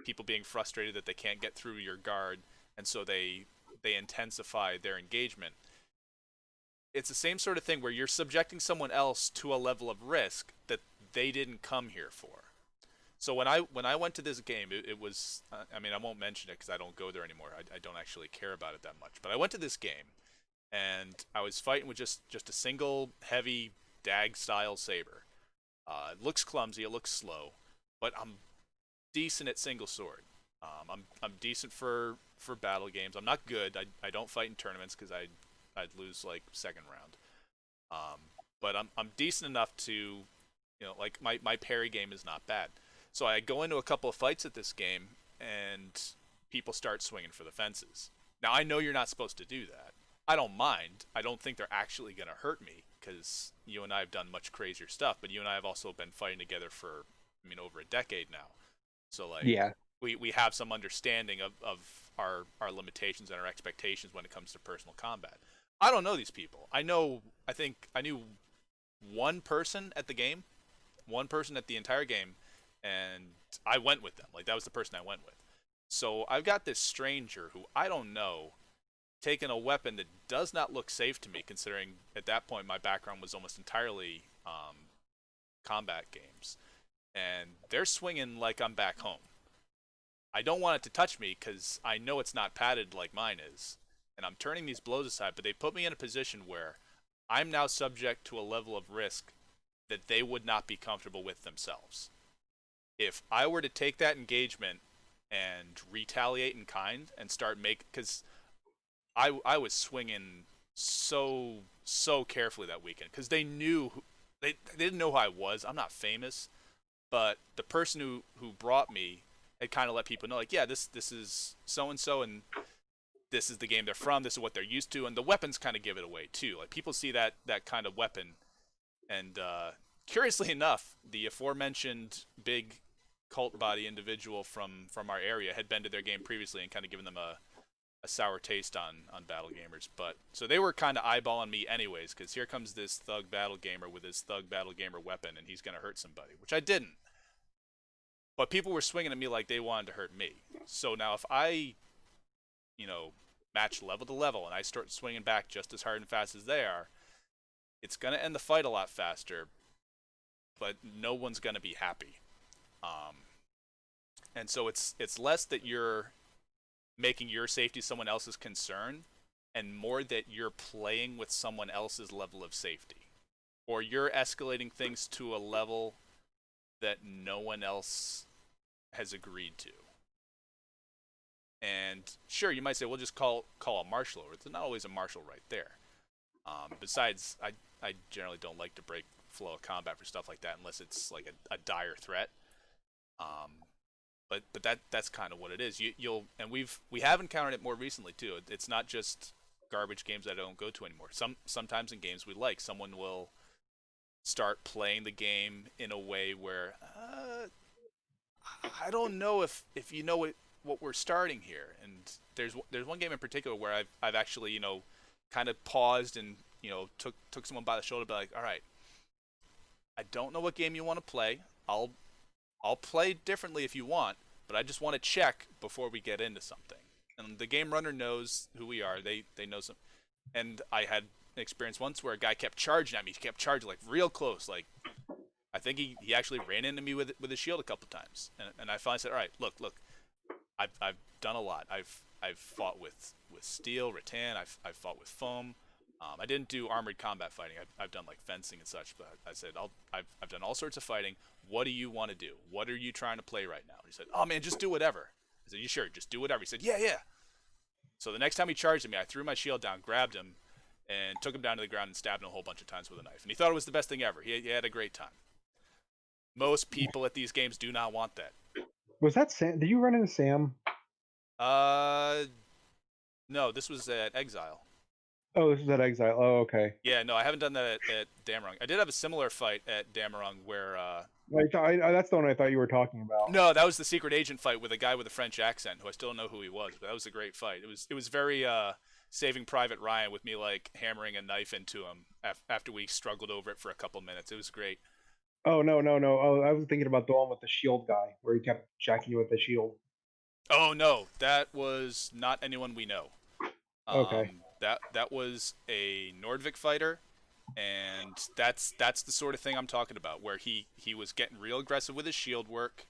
people being frustrated that they can't get through your guard, and so they intensify their engagement. It's the same sort of thing where you're subjecting someone else to a level of risk that they didn't come here for. So when I went to this game, it was I mean I won't mention it because I don't go there anymore. I don't actually care about it that much. But I went to this game, and I was fighting with just a single heavy dag style saber. It looks clumsy, it looks slow, but I'm decent at single sword. I'm decent for battle games. I'm not good. I don't fight in tournaments because I'd lose like second round. Um, but I'm decent enough to, like my parry game is not bad. So I go into a couple of fights at this game, and people start swinging for the fences. Now I know you're not supposed to do that. I don't mind. I don't think they're actually gonna hurt me because you and I have done much crazier stuff. But you and I have also been fighting together for I mean, over a decade now. So like Yeah. we have some understanding of our limitations and our expectations when it comes to personal combat. I don't know these people. I think I knew one person at the game, one person at the entire game, and I went with them. Like that was the person I went with. So I've got this stranger who I don't know taking a weapon that does not look safe to me, considering at that point my background was almost entirely combat games, and they're swinging like I'm back home. I don't want it to touch me because I know it's not padded like mine is, and I'm turning these blows aside. But they put me in a position where I'm now subject to a level of risk that they would not be comfortable with themselves. If I were to take that engagement and retaliate in kind and start because I was swinging so carefully that weekend because they didn't know who I was. I'm not famous, but the person who brought me had kind of let people know, like, yeah, this is so and so, and this is the game they're from. This is what they're used to, and the weapons kind of give it away too. Like people see that kind of weapon, and curiously enough, the aforementioned big cult body individual from our area had been to their game previously and kind of given them a sour taste on battle gamers. But so they were kind of eyeballing me anyways, because here comes this thug battle gamer with his thug battle gamer weapon, and he's gonna hurt somebody, which I didn't. But people were swinging at me like they wanted to hurt me. So now if I, you know, match level to level and I start swinging back just as hard and fast as they are, it's gonna end the fight a lot faster. But no one's gonna be happy. Um, and so it's less that you're making your safety someone else's concern, and more that you're playing with someone else's level of safety, or you're escalating things to a level that no one else has agreed to. And sure, you might say, "We'll just call a marshal over." It's not always a marshal right there. Besides, I generally don't like to break flow of combat for stuff like that unless it's like a dire threat. Um, but that's kind of what it is. And we have encountered it more recently too. It's not just garbage games that I don't go to anymore. Sometimes in games we like, someone will start playing the game in a way where I don't know if you know what we're starting here. And there's one game in particular where I've actually kind of paused and took someone by the shoulder, be like, all right, I don't know what game you want to play. I'll play differently if you want, but I just want to check before we get into something. And the game runner knows who we are. They know some. And I had an experience once where a guy kept charging at me. He kept charging like real close. Like I think he actually ran into me with his shield a couple times. And I finally said, all right, look. I've done a lot. I've fought with steel, rattan. I've fought with foam. I didn't do armored combat fighting. I've done like fencing and such. But I said I've done all sorts of fighting. What do you want to do? What are you trying to play right now? He said, oh man, just do whatever. I said, you sure? Just do whatever. He said, yeah. So the next time he charged at me, I threw my shield down, grabbed him, and took him down to the ground and stabbed him a whole bunch of times with a knife. And he thought it was the best thing ever. He had a great time. Most people at these games do not want that. Was that Sam? Did you run into Sam? Uh, no, this was at Exile. Oh, this is at Exile. Oh, okay. Yeah, no, I haven't done that at Damarung. I did have a similar fight at Damarung where That's the one I thought you were talking about. no, that was the secret agent fight with a guy with a French accent who I still don't know who he was, but that was a great fight. It was very Saving Private Ryan with me like hammering a knife into him after we struggled over it for a couple minutes. It was great. Oh no. Oh, I was thinking about the one with the shield guy where he kept jacking you with the shield. Oh no, that was not anyone we know. Okay. That was a Nordvik fighter, and that's the sort of thing I'm talking about, where he was getting real aggressive with his shield work.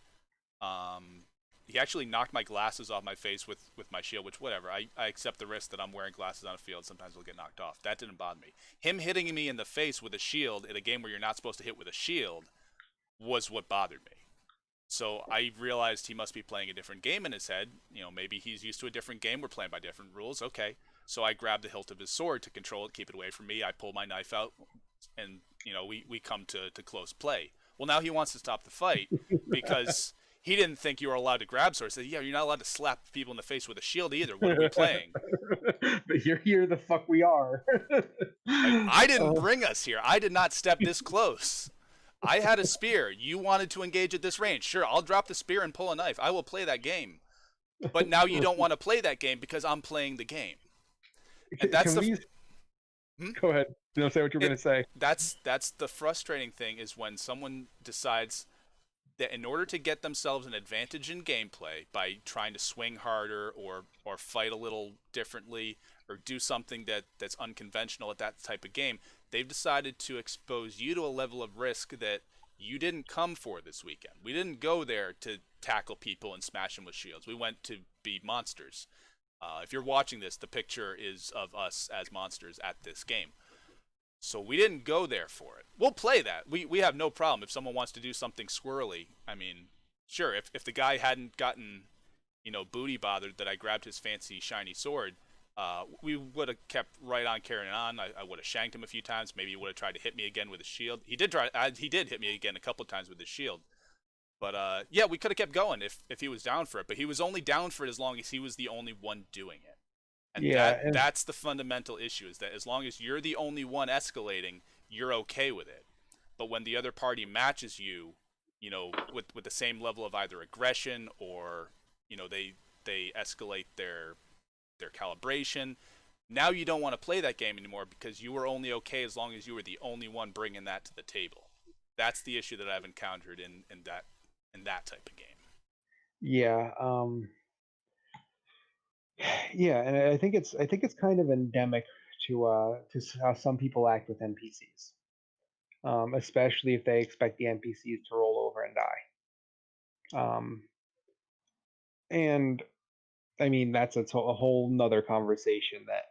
Um, he actually knocked my glasses off my face with my shield, which whatever. I accept the risk that I'm wearing glasses on a field. Sometimes they'll get knocked off. That didn't bother me. Him hitting me in the face with a shield in a game where you're not supposed to hit with a shield was what bothered me. So I realized he must be playing a different game in his head. Maybe he's used to a different game. We're playing by different rules. Okay. So I grabbed the hilt of his sword to control it, keep it away from me. I pull my knife out, and we come to close play. Well, now he wants to stop the fight because he didn't think you were allowed to grab swords. He said, "Yeah, you're not allowed to slap people in the face with a shield either. What are we playing?" But here the fuck we are. Like I didn't bring us here. I did not step this close. I had a spear. You wanted to engage at this range. Sure, I'll drop the spear and pull a knife. I will play that game. But now you don't want to play that game because I'm playing the game. And that's Can the we hmm? go ahead? Don't say what you're it going to say. that's the frustrating thing is when someone decides that in order to get themselves an advantage in gameplay by trying to swing harder or fight a little differently or do something that's unconventional at that type of game, they've decided to expose you to a level of risk that you didn't come for this weekend. We didn't go there to tackle people and smash them with shields. We went to be monsters. If you're watching this, the picture is of us as monsters at this game. So we didn't go there for it. We'll play that. We have no problem if someone wants to do something squirrely. I mean, sure, if the guy hadn't gotten, booty bothered that I grabbed his fancy shiny sword, we would have kept right on carrying on. I would have shanked him a few times. Maybe he would have tried to hit me again with his shield. He did try. He did hit me again a couple of times with his shield. But yeah, we could have kept going if he was down for it. But he was only down for it as long as he was the only one doing it. And Yeah, and that's the fundamental issue is that as long as you're the only one escalating, you're okay with it. But when the other party matches you, with the same level of either aggression or they escalate their calibration, now you don't want to play that game anymore because you were only okay as long as you were the only one bringing that to the table. That's the issue that I've encountered in that type of game. yeah, yeah, and I think it's kind of endemic to how some people act with NPCs, especially if they expect the NPCs to roll over and die. Um, and I mean a whole nother conversation that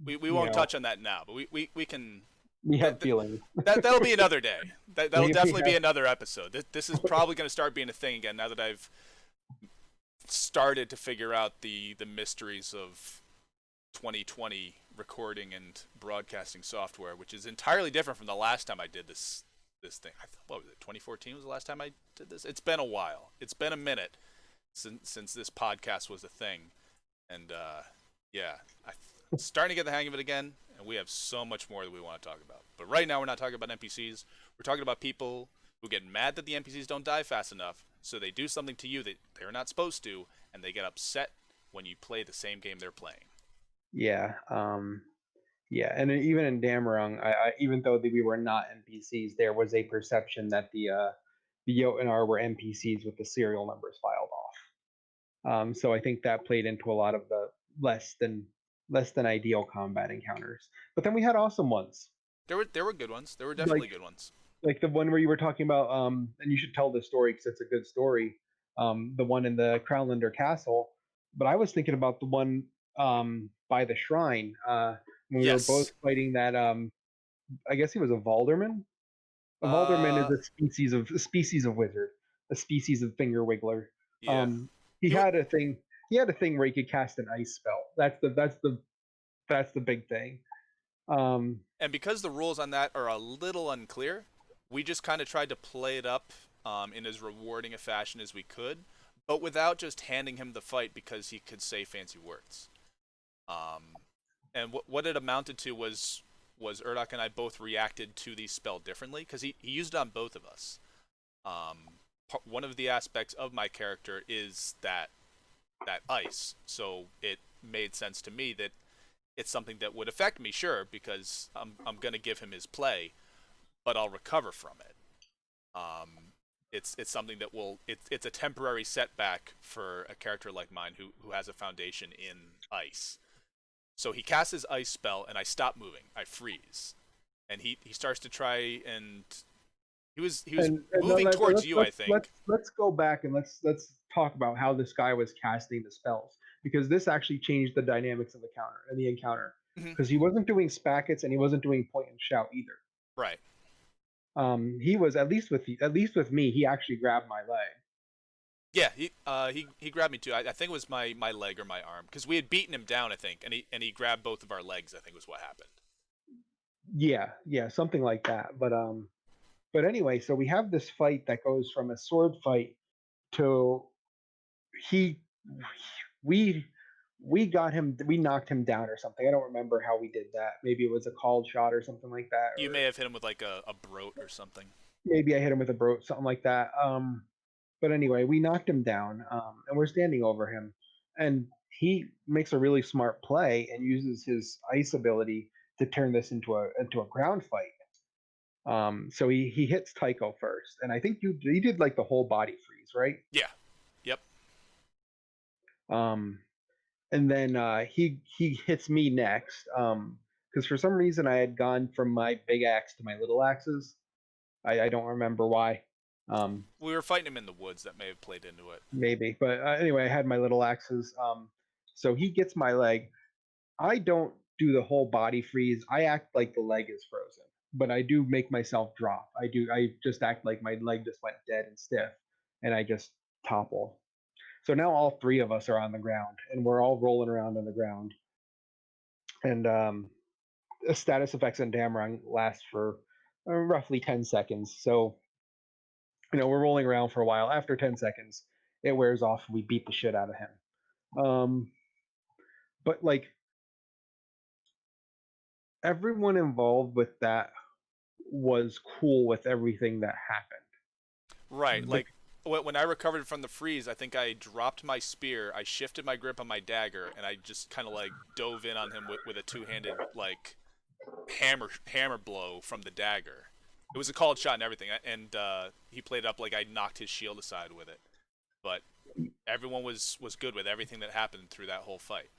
We you won't know touch on that now, but we can we have that, feelings. that'll be another day. That'll we definitely be have another episode. This is probably going to start being a thing again now that I've started to figure out the mysteries of 2020 recording and broadcasting software, which is entirely different from the last time I did this thing. What was it? 2014 was the last time I did this. It's been a while. It's been a minute since this podcast was a thing, and yeah, I'm starting to get the hang of it again. And we have so much more that we want to talk about. But right now, we're not talking about NPCs. We're talking about people who get mad that the NPCs don't die fast enough, so they do something to you that they're not supposed to, and they get upset when you play the same game they're playing. yeah, yeah, and even in Damarung, even though we were not NPCs, there was a perception that the Jotunar were NPCs with the serial numbers filed off. So I think that played into a lot of the less than less than ideal combat encounters. But then we had awesome ones, There were good ones. There were like definitely good ones. the one where you were talking about, and you should tell this story because it's a good story. The one in the Crownlander Castle, but I was thinking about the one by the shrine when we were both Yes. fighting that. I guess he was a Valderman. A Valderman is Uh. a species of wizard, a species of finger wiggler. Yeah. Um, he He. had a thing. He had a thing where he could cast an ice spell. That's the big thing. Um, And because the rules on that are a little unclear, we just kind of tried to play it up in as rewarding a fashion as we could, but without just handing him the fight because he could say fancy words. Um, and what it amounted to was Urdok and I both reacted to the spell differently because he used it on both of us. One of the aspects of my character is that ice, so it made sense to me that it's something that would affect me, sure, because I'm gonna give him his play, but I'll recover from it. It's something that it's a temporary setback for a character like mine who has a foundation in ice. So he casts his ice spell, and I stop moving. I freeze, and he starts to try, and he was and moving towards let's you, I let's think. let's let's go back and let's talk about how this guy was casting the spells because this actually changed the dynamics of the counter and the encounter Mhm. because he wasn't doing spackets and he wasn't doing point and shout either. Right. He was at least with me. He actually grabbed my leg. Yeah, he grabbed me too. I think it was my leg or my arm because we had beaten him down, I think, and he grabbed both of our legs. I think was what happened. Yeah, yeah, something like that. But anyway, so we have this fight that goes from a sword fight to he we we knocked him down or something. I don't remember how we did that. Maybe it was a called shot or something like that. You may have hit him with like a brote or something. maybe I hit him with a broach, something like that. But anyway, we knocked him down, and we're standing over him, and he makes a really smart play and uses his ice ability to turn this into a ground fight. So he hits Tycho first, and I think you did like the whole body freeze, right? Yeah. Yep. Um, and then he hits me next, because for some reason I had gone from my big axe to my little axes. I don't remember why. Um, We were fighting him in the woods. That may have played into it. Maybe, but anyway, I had my little axes. So he gets my leg. I don't do the whole body freeze. I act like the leg is frozen, but I do make myself drop. I do. I just act like my leg just went dead and stiff, and I just topple. So now all three of us are on the ground, and we're all rolling around on the ground. And the status effects on Damrung last for roughly 10 seconds. So we're rolling around for a while. After 10 seconds, it wears off. We beat the shit out of him. Um, but like everyone involved with that was cool with everything that Right. happened. Like when I recovered from the freeze, I think I dropped my spear, I shifted my grip on my dagger, and I just kind of like dove in on him with a two-handed like hammer blow from the dagger. It was a called shot and everything, and he played it up like I knocked his shield aside with it. But everyone was good with everything that happened through that whole fight.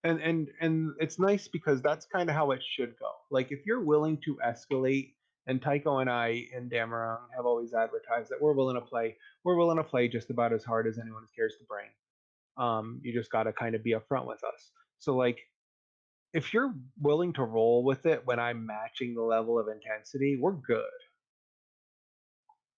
And it's nice because that's kind of how it should go. Like if you're willing to escalate, and Tycho and I and Damarang have always advertised that we're willing to play just about as hard as anyone cares to bring. You just got to kind of be upfront with us. So like if you're willing to roll with it when I'm matching the level of intensity, we're good.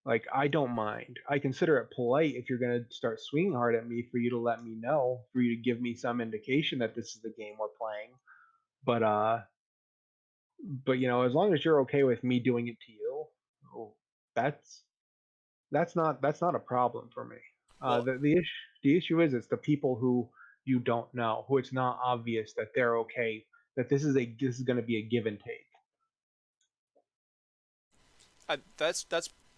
Like I don't mind. I consider it polite if you're going to start swinging hard at me for you to let me know, for you to give me some indication that this is the game we're playing. But as long as you're okay with me doing it to you, oh, that's that's not a problem for me. Well, The issue is it's the people who you don't know, who it's not obvious that they're okay, that this is going to be a give and take. that's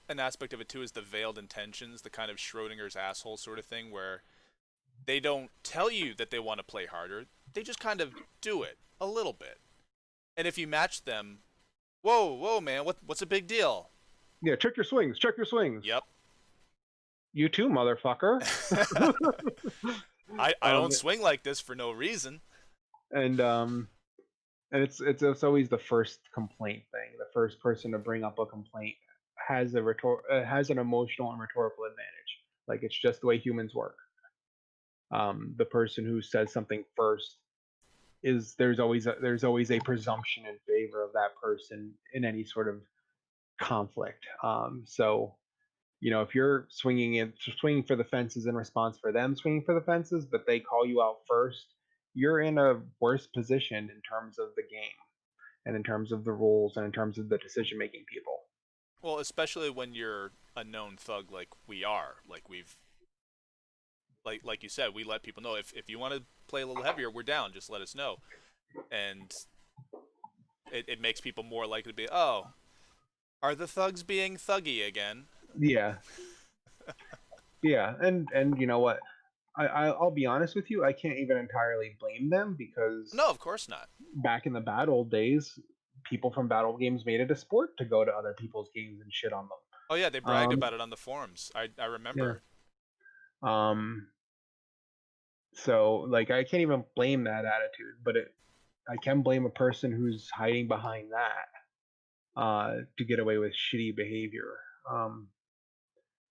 an aspect of it too, is the veiled intentions, the kind of Schrodinger's asshole sort of thing, where they don't tell you that they want to play harder. They just kind of do it a little bit. And if you match them, whoa, man, what's a big deal? Yeah, check your swings. Check your swings. Yep. You too, motherfucker. I um, don't swing like this for no reason. and it's always the first complaint thing. The first person to bring up a complaint has an emotional and rhetorical advantage. Like it's just the way humans work. The person who says something first is there's always a presumption in favor of that person in any sort of conflict. So if you're swinging for the fences in response for them swinging for the fences, but they call you out first, you're in a worse position in terms of the game and in terms of the rules and in terms of the decision making people. Well, especially when you're a known thug like we are. Like we've like you said, we let people know if you want to play a little heavier, we're down. Just let us know. And it makes people more likely to be, oh, are the thugs being thuggy again? Yeah, yeah, and you know what? I'll be honest with you. I can't even entirely blame them because No, of course not. back in the bad old days, people from battle games made it a sport to go to other people's games and shit on Oh yeah, they them. bragged about it on the forums. I Yeah. remember. Um, so like I can't even blame that attitude, but I can blame a person who's hiding behind that to get away with shitty behavior.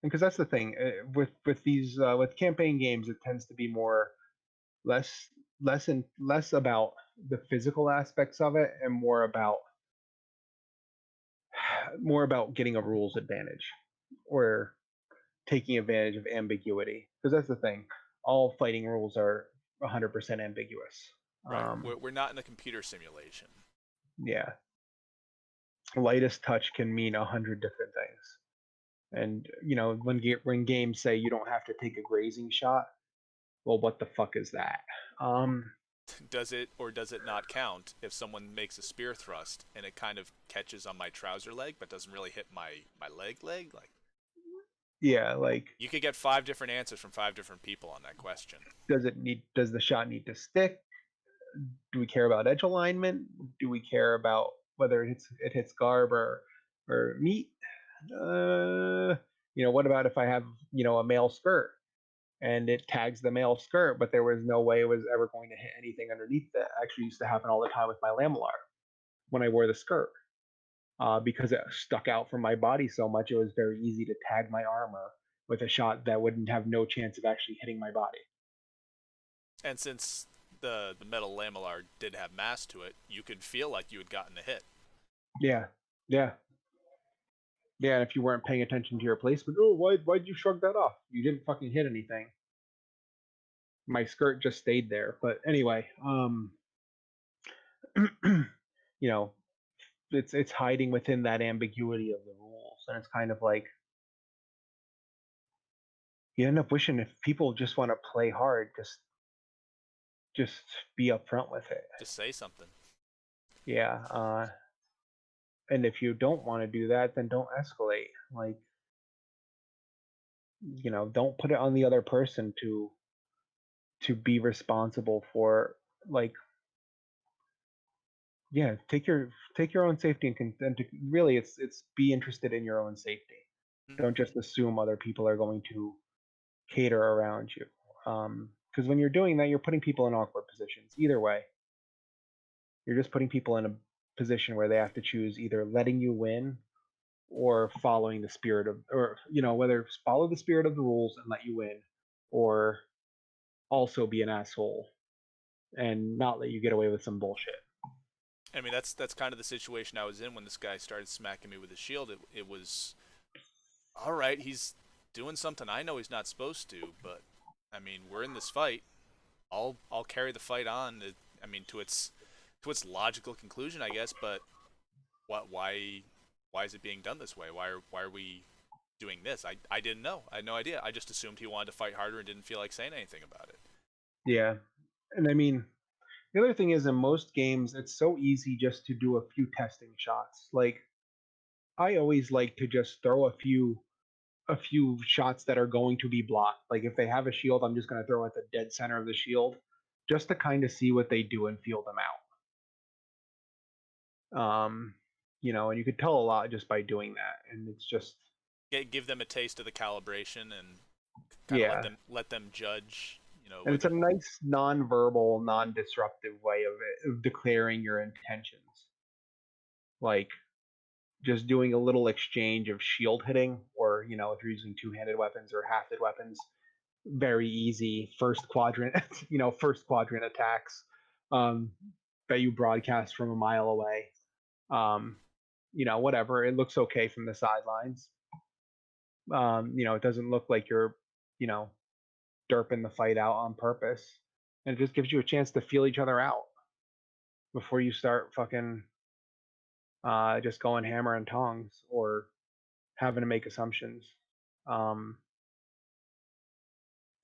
Because that's the thing with these with campaign games, it tends to be less less about the physical aspects of it and more about getting a rules advantage or taking advantage of ambiguity. Because that's the thing, all fighting rules are 100% ambiguous. Right. Um, We're not in a computer simulation. yeah, lightest touch can mean 100 different things. And when games say you don't have to take a grazing shot, well, what the fuck is that? Um, Does it or does it not count if someone makes a spear thrust and it kind of catches on my trouser leg but doesn't really hit my leg? Like, Yeah, like you could get five different answers from five different people on that question. does the shot need to stick? Do we care about edge alignment? Do we care about whether it hits garb or meat? Uh, what about if I have a male skirt and it tags the male skirt, but there was no way it was ever going to hit anything underneath that. Actually used to happen all the time with my lamellar when I wore the skirt. Because it stuck out from my body so much, it was very easy to tag my armor with a shot that wouldn't have no chance of actually hitting my body. And since the metal lamellar did have mass to it, you could feel like you had gotten a hit. Yeah, yeah, yeah. And if you weren't paying attention to your placement, oh, why'd you shrug that off? You didn't fucking hit anything. My skirt just stayed there. But anyway, you know, it's hiding within that ambiguity of the rules, and it's kind of like you end up wishing if people just want to play hard, just be upfront with it. Just say something. Yeah, and if you don't want to do that, then don't escalate. Like, don't put it on the other person to be responsible for, like, yeah, take your own safety and to really it's be interested in your own safety. Don't just assume other people are going to cater around you. Because when you're doing that, you're putting people in awkward positions. Either way, you're just putting people in a position where they have to choose either letting you win or following the spirit of, or whether follow the spirit of the rules and let you win, or also be an asshole and not let you get away with some bullshit. I mean, that's kind of the situation I was in when this guy started smacking me with his shield. It was all right. He's doing something I know he's not supposed to, but I mean, we're in this fight. I'll carry the fight on. I mean, to its logical conclusion, I guess. But what? Why is it being done this way? Why are we doing this? I didn't know. I had no idea. I just assumed he wanted to fight harder and didn't feel like saying anything about it. Yeah, and I mean, the other thing is in most games, it's so easy just to do a few testing shots. Like I always like to just throw a few shots that are going to be blocked. Like if they have a shield, I'm just going to throw at the dead center of the shield just to kind of see what they do and feel them out. And you could tell a lot just by doing that. And it's just, Give them a taste of the calibration and kind of let yeah. them judge. And it's Whether a nice non-verbal, non-disruptive way of declaring your intentions. Like just doing a little exchange of shield hitting, or if you're using two-handed weapons or hafted weapons, very easy first quadrant, first quadrant attacks, um, that you broadcast from a mile away. Um, whatever. It looks okay from the sidelines. It doesn't look like you're, you know, derping the fight out on purpose. And it just gives you a chance to feel each other out before you start fucking just going hammer and tongs or having to make assumptions. Um,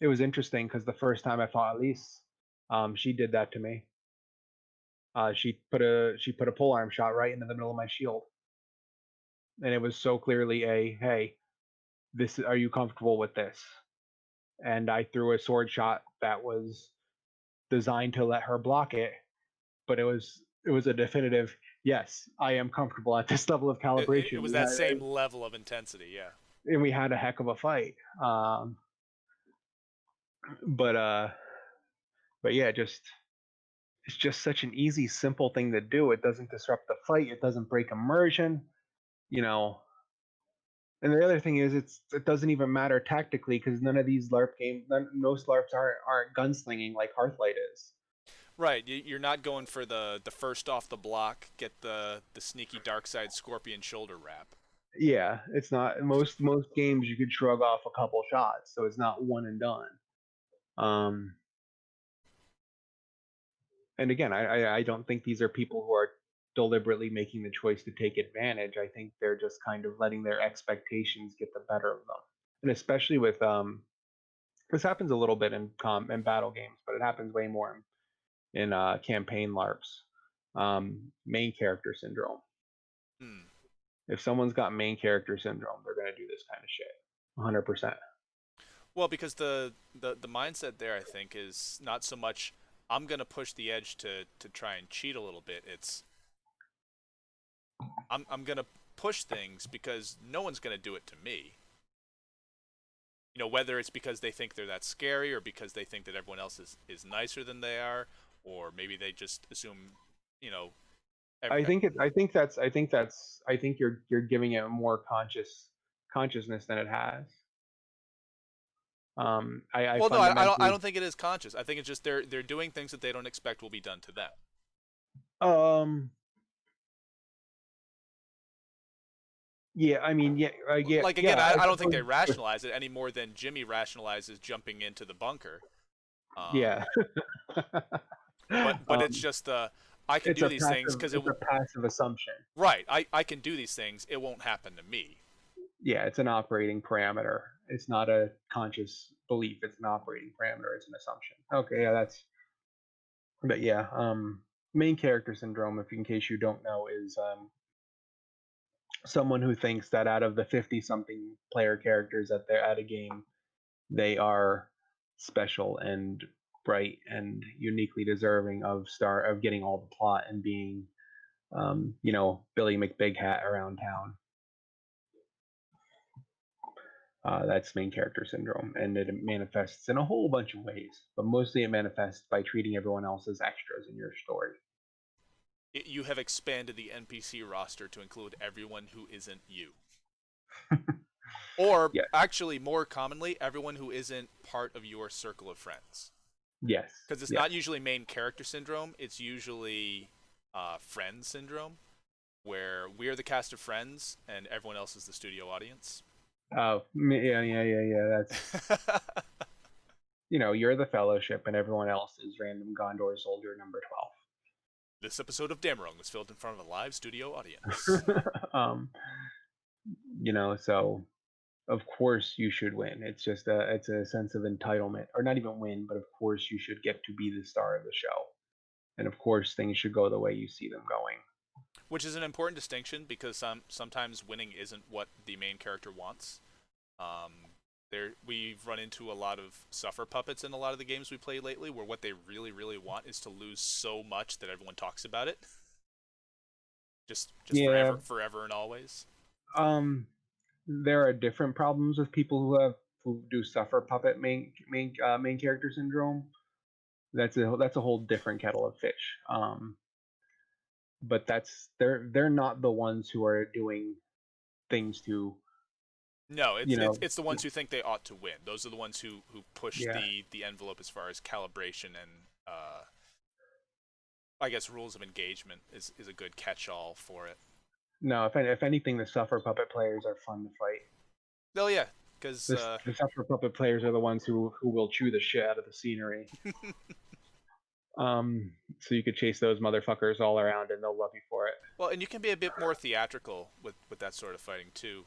it was interesting because the first time I fought Elise, she did that to me. She put a pole arm shot right into the middle of my shield, and it was so clearly a hey, this are you comfortable with this? And I threw a sword shot that was designed to let her block it, but it was a definitive yes, I am comfortable at this level of it calibration. was We that had same level of intensity, yeah. and we had a heck of a fight. But yeah, it's just such an easy, simple thing to do. It doesn't disrupt the fight. It doesn't break immersion. You know, And the other thing is, it doesn't even matter tactically because none of these LARP games, most LARPs aren't gunslinging like Hearthlight is. Right, you're not going for the first off the block, get the sneaky dark side scorpion shoulder wrap. Yeah, it's not most games you could shrug off a couple shots, so it's not one and done. Um, and again, I don't think these are people who are deliberately making the choice to take advantage. I think they're just kind of letting their expectations get the better of them, and especially with this happens a little bit in battle games, but it happens way more in campaign LARPs. Main character syndrome. Hmm. If someone's got main character syndrome, they're gonna do this kind of shit. 100%. Well, because the mindset there, I think, is not so much I'm gonna push the edge to try and cheat a little bit. It's I'm gonna push things because no one's gonna do it to me. Whether it's because they think they're that scary or because they think that everyone else is nicer than they are, or maybe they just assume, you know, every, I think you're giving it more consciousness than it has. I well, no, I fundamentally don't think it is conscious. I think it's just they're doing things that they don't expect will be done to them. um yeah, I mean Like again, yeah, I I don't think they suppose rationalize it any more than Jimmy rationalizes jumping into the bunker. yeah. But it's um just I can do these things because it's a passive assumption. right. I can do these things. It won't happen to me. Yeah, it's an operating parameter. It's not a conscious belief. It's an operating parameter. It's an assumption. Okay, yeah, Hmm. that's. But yeah, main character syndrome, if in case you don't know, is someone who thinks that out of the 50 something player characters that they're at a game, they are special and bright and uniquely deserving of getting all the plot and being, Billy McBig Hat around town. That's main character syndrome, and it manifests in a whole bunch of ways, but mostly it manifests by treating everyone else as extras in your story. You have expanded the NPC roster to include everyone who isn't you, or Yes, actually more commonly, everyone who isn't part of your circle of friends. yes, Because it's yes. not usually main character syndrome; it's usually friend syndrome, where we are the cast of Friends and everyone else is the studio audience. Oh, yeah, yeah, yeah, yeah. That's you're the Fellowship, and everyone else is random Gondor soldier number This episode of Dameron was filmed in front of a live studio audience. 12. So of course you should win. It's a sense of entitlement, or not even win, but of course you should get to be the star of the show, and of course things should go the way you see them going. Which is an important distinction because sometimes winning isn't what the main character wants. We've run into a lot of suffer puppets in a lot of the games we played lately, where what they really want is to lose so much that everyone talks about it, just Yeah. forever and always. Um, there are different problems with people who do suffer puppet main character syndrome. That's a whole different kettle of fish. But they're not the ones who are doing things to No, you know it's the ones who think they ought to win. Those are the ones who push yeah. the envelope as far as calibration and I guess rules of engagement is a good catch-all for it. No, if anything, the suffer puppet players are fun to fight. Oh yeah, because The suffer puppet players are the ones who will chew the shit out of the scenery. So you could chase those motherfuckers all around and they'll love you for it. well, and you can be a bit more theatrical with that sort of fighting too.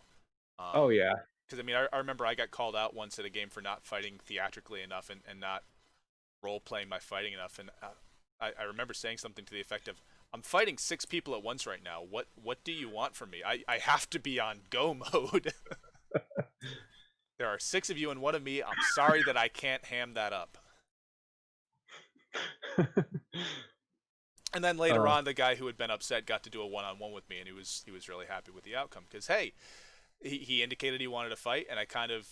Oh Um, yeah. because I mean, I remember I got called out once at a game for not fighting theatrically enough and not role playing my fighting enough, and I remember saying something to the effect of, "I'm fighting 6 people at once right now. What do you want from me? I have to be on go mode. There are 6 of you and 1 of me. I'm sorry that I can't ham that up." And then later uh, on, the guy who had been upset got to do a one-on-one with me, and he was really happy with the outcome because hey, he indicated he wanted to fight, and I kind of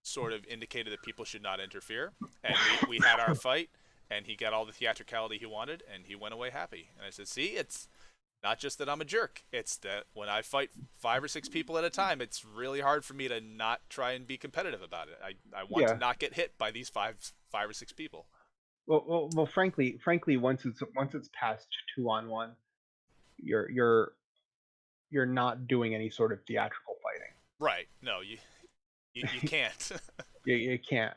sort of indicated that people should not interfere, and we had our fight, and he got all the theatricality he wanted, and he went away happy. And I said, see, it's not just that I'm a jerk; it's that when I fight 5 or 6 people at a time, it's really hard for me to not try and be competitive about it. I want to yeah. not get hit by these five or six people. Frankly, once it's past 2-on-1, you're you're you're not doing any sort of theatrical fighting. Right? No, you can't. You can't.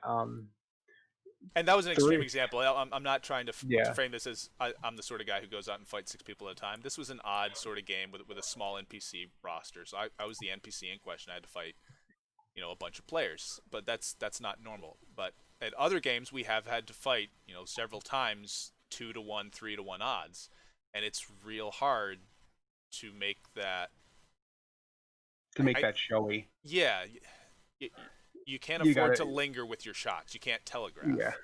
And that was an extreme Three. example. I'm not trying to Yeah. frame this as I'm the sort of guy who goes out and fights 6 people at a time. This was an odd sort of game with a small NPC roster. So I was the NPC in question. I had to fight a bunch of players, but that's not normal. But at other games, we have had to fight several times 2 to 1, 3 to 1 odds, and it's real hard to make that. To make I that showy. Yeah, y- you can't You afford gotta, to linger with your shots. You can't yeah. telegraph.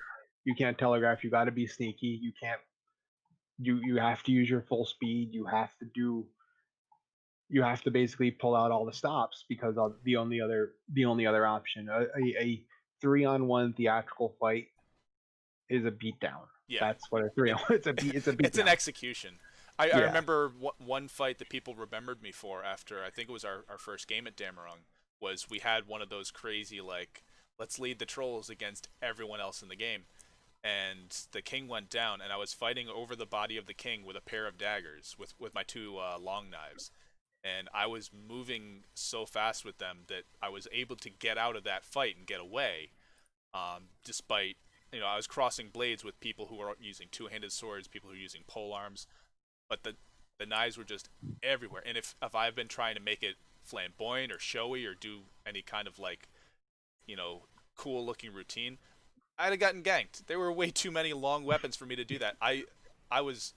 You can't telegraph. You got to be sneaky. You can't. You have to use your full speed. You have to do. You have to basically pull out all the stops because of the only other option a 3-on-1 theatrical fight is a beatdown. Yeah, That's what a three it, on. It's a it's an beatdown. execution. I Yeah. remember one fight that people remembered me for after I think it was our first game at Damarung was we had one of those crazy like let's lead the trolls against everyone else in the game, and the king went down and I was fighting over the body of the king with a pair of daggers with my two long knives, and I was moving so fast with them that I was able to get out of that fight and get away, despite I was crossing blades with people who were using two-handed swords, people who were using pole arms, but the knives were just everywhere. And if I've been trying to make it flamboyant or showy or do any kind of like you know cool looking routine, I'd have gotten ganked. There were way too many long weapons for me to do that. I was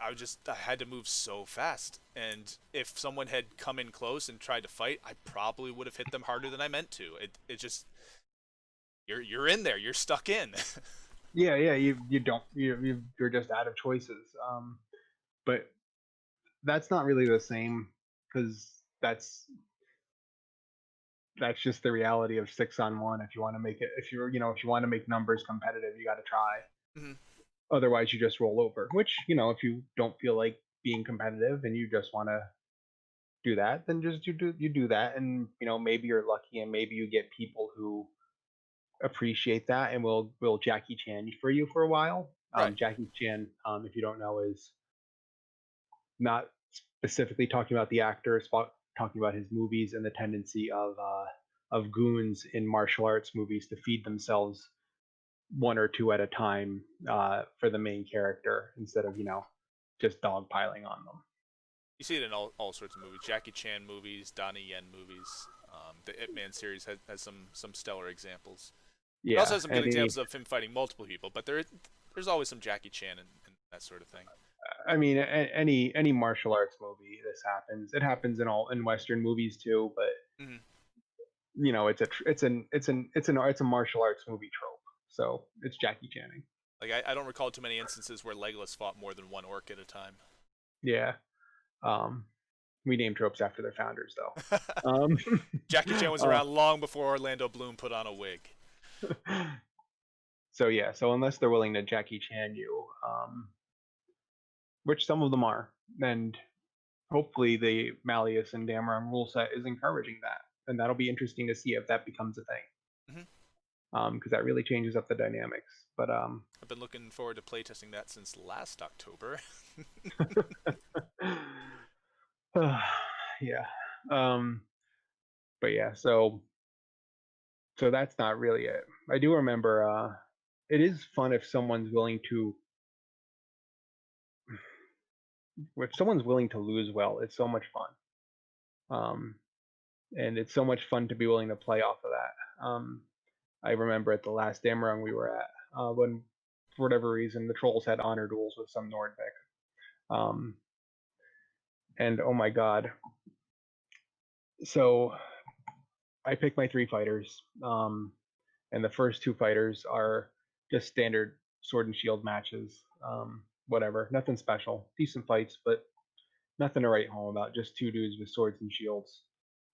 I had to move so fast, and if someone had come in close and tried to fight, I probably would have hit them harder than I meant to. It just you're in there, you're stuck in. Yeah. Yeah. You don't. You're just out of choices. But that's not really the same because that's just the reality of 6-on-1. If you want to make it, if you want to make numbers competitive, you got to try. Mhm. Otherwise, you just roll over. Which, if you don't feel like being competitive and you just want to do that, then just you do that, and maybe you're lucky, and maybe you get people who appreciate that and will Jackie Chan for you for a while. Right. Jackie Chan, if you don't know, is not specifically talking about the actor, it's talking about his movies and the tendency of goons in martial arts movies to feed themselves one or two at a time for the main character instead of just dogpiling on them. You see it in all sorts of movies. Jackie Chan movies, Donnie Yen movies. The Ip Man series has some stellar examples. It also Yeah, has some good and examples of him fighting multiple people, but there's always some Jackie Chan and that sort of thing. I mean, any martial arts movie, this happens. It happens in Western movies too, but Mm-hmm. it's a martial arts movie trope. So it's Jackie Channing. Like I don't recall too many instances where Legolas fought more than one orc at a time. Yeah. Um, we name tropes after their founders, though. Um, Jackie Chan was uh, around long before Orlando Bloom put on a wig. so yeah. So unless they're willing to Jackie Chan you, which some of them are, and hopefully the Malleus and Dameron rule set is encouraging that, and that'll be interesting to see if that becomes a thing. Mm-hmm. Because that really changes up the dynamics. But I've been looking forward to playtesting that since last October. yeah. Um, but yeah, so that's not really it. I do remember it is fun if someone's willing to lose well, it's so much fun. Um, and it's so much fun to be willing to play off of that. I remember at the last Damarung we were at, when for whatever reason the trolls had honor duels with some Nordvik. Um, and oh my god. So I picked my three fighters, and the first two fighters are just standard sword and shield matches. Whatever, nothing special, decent fights, but nothing to write home about. Just two dudes with swords and shields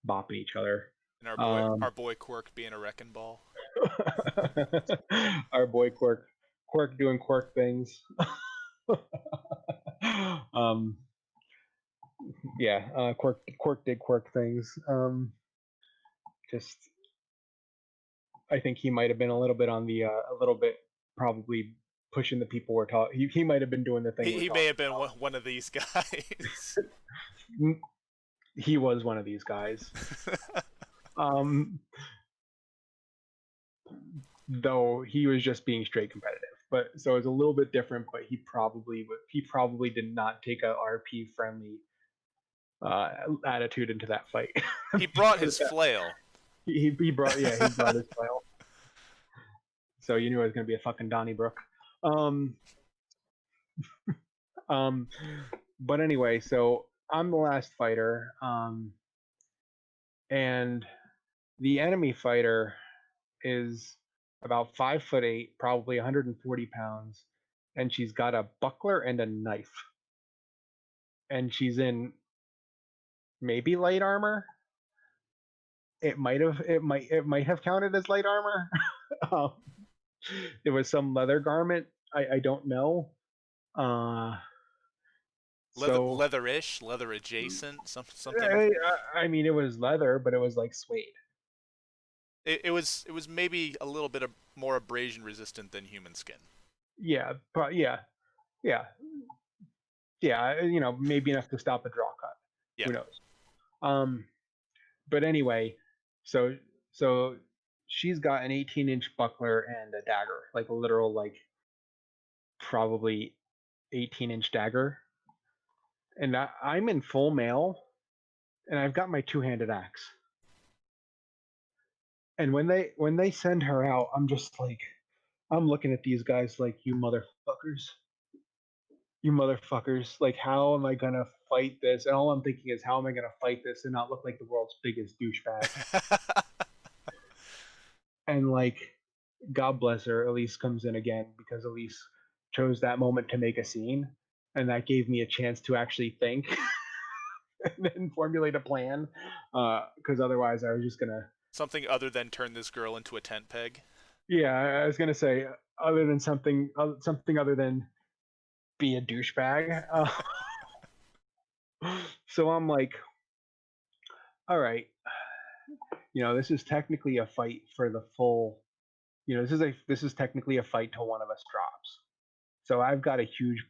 bopping each other. And Um, our boy Quirk being a wrecking ball. our boy Quirk doing Quirk things. um, yeah, Quirk did Quirk things. Just I think he might have been a little bit on the a little bit probably pushing the people we're talking. He might have been doing the thing we're He may talking have been one of these guys. about. He was one of these guys. Um, though he was just being straight competitive. But so it's a little bit different. But he probably did not take a RP friendly attitude into that fight. He brought his flail. He brought his file. So you knew it was going to be a fucking Donnybrook. Um, um, but anyway, so I'm the last fighter, and the enemy fighter is about 5'8", probably 140 pounds, and she's got a buckler and a knife, and she's in maybe light armor. It might have counted as light armor. um, it was some leather garment. I don't know. Uh, so Leatherish, leather adjacent, something. I, I mean, it was leather, but it was like suede. It was maybe a little bit of more abrasion resistant than human skin. Yeah, but yeah, yeah. Maybe enough to stop a draw cut. Yeah. Who knows? Um, but anyway, so so she's got an 18-inch buckler and a dagger, like a literal, like probably 18-inch dagger. And I'm in full mail, and I've got my two-handed axe. And when they send her out, I'm just like, I'm looking at these guys like, you motherfuckers. Like, how am I gonna fight this? And all I'm thinking is, how am I gonna fight this and not look like the world's biggest douchebag? And like, God bless her, Elise comes in again because Elise chose that moment to make a scene, and that gave me a chance to actually think and then formulate a plan. Because otherwise, I was just gonna, Something other than turn this girl into a tent peg. yeah, I was gonna say other than something other than be a douchebag. So I'm like, all right, this is technically a fight for the full. This is technically a fight till one of us drops. So I've got a huge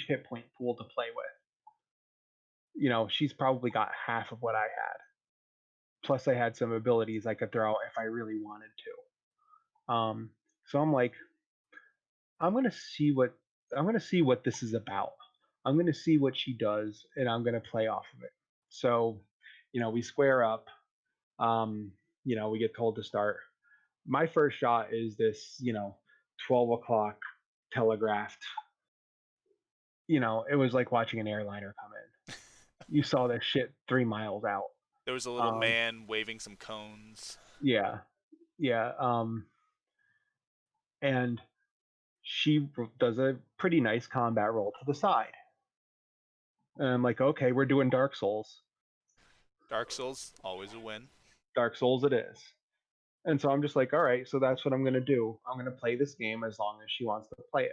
hit point pool to play with. She's probably got half of what I had. Plus, I had some abilities I could throw if I really wanted to. So I'm like, I'm gonna see what I'm gonna see what this is about. I'm gonna see what she does, and I'm gonna play off of it. So, we square up. Um, we get told to start. My first shot is this, 12 o'clock telegraphed. It was like watching an airliner come in. You saw this shit 3 miles out. There was a little Um, man waving some cones. yeah, yeah. And she does a pretty nice combat roll to the side. And I'm like, okay, we're doing Dark Souls. Dark Souls, always a win. Dark Souls it is. And so I'm just like, all right, so that's what I'm going to do. I'm going to play this game as long as she wants to play it.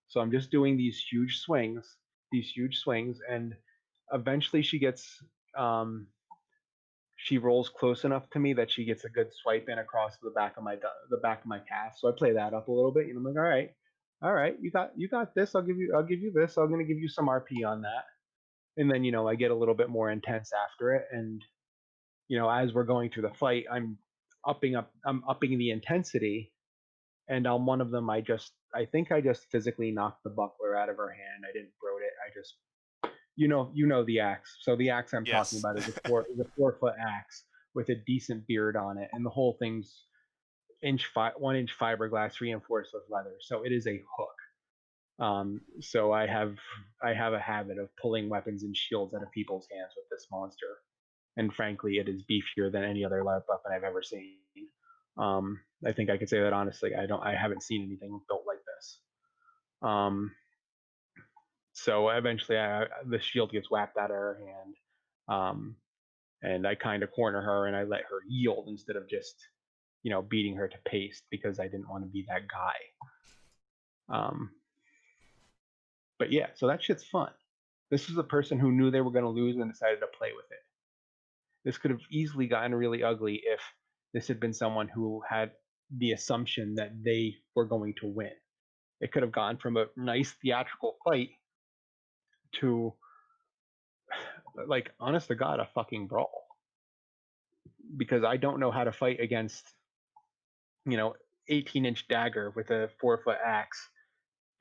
So I'm just doing these huge swings, and eventually um, she rolls close enough to me that she gets a good swipe in across the back of my calf. So I play that up a little bit, and I'm like, all right, you got this. I'll give you this. I'm going to give you some RP on that, and then I get a little bit more intense after it, and as we're going through the fight, I'm upping the intensity, and on one of them, I think I just physically knocked the buckler out of her hand. I didn't throw it. I just you know the axe. So the axe I'm talking Yes. about is a 4 foot axe with a decent beard on it, and the whole thing's 1 inch fiberglass reinforced with leather. So it is a hook. So I have a habit of pulling weapons and shields out of people's hands with this monster, and frankly, it is beefier than any other LARP weapon I've ever seen. I think I could say that honestly. I haven't seen anything built like this. Um, so eventually, the shield gets whacked out of her hand, um, and I kind of corner her and I let her yield instead of just beating her to paste because I didn't want to be that guy. Um, but yeah, so that shit's fun. This is a person who knew they were going to lose and decided to play with it. This could have easily gotten really ugly if this had been someone who had the assumption that they were going to win. It could have gone from a nice theatrical fight to, like, honest to God, a fucking brawl. Because I don't know how to fight against, you know, 18-inch dagger with a 4 foot axe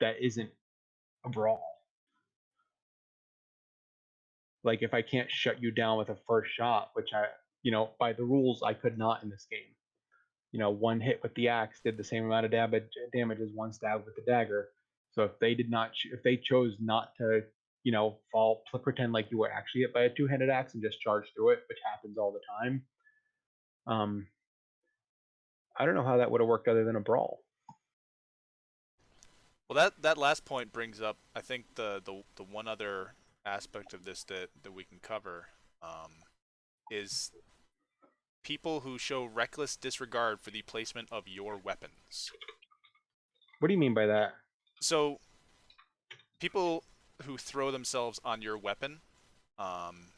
that isn't a brawl. Like, if I can't shut you down with a first shot, which by the rules, I could not in this game. one hit with the axe did the same amount of damage as one stab with the dagger. So if they did not, if they chose not to, fall, pretend like you were actually hit by a two-handed axe and just charge through it, which happens all the time. Um, I don't know how that would have worked other than a brawl. Well, that last point brings up, I think, the one other aspect of this that we can cover is people who show reckless disregard for the placement of your weapons. What do you mean by that? So people who throw themselves on your weapon um,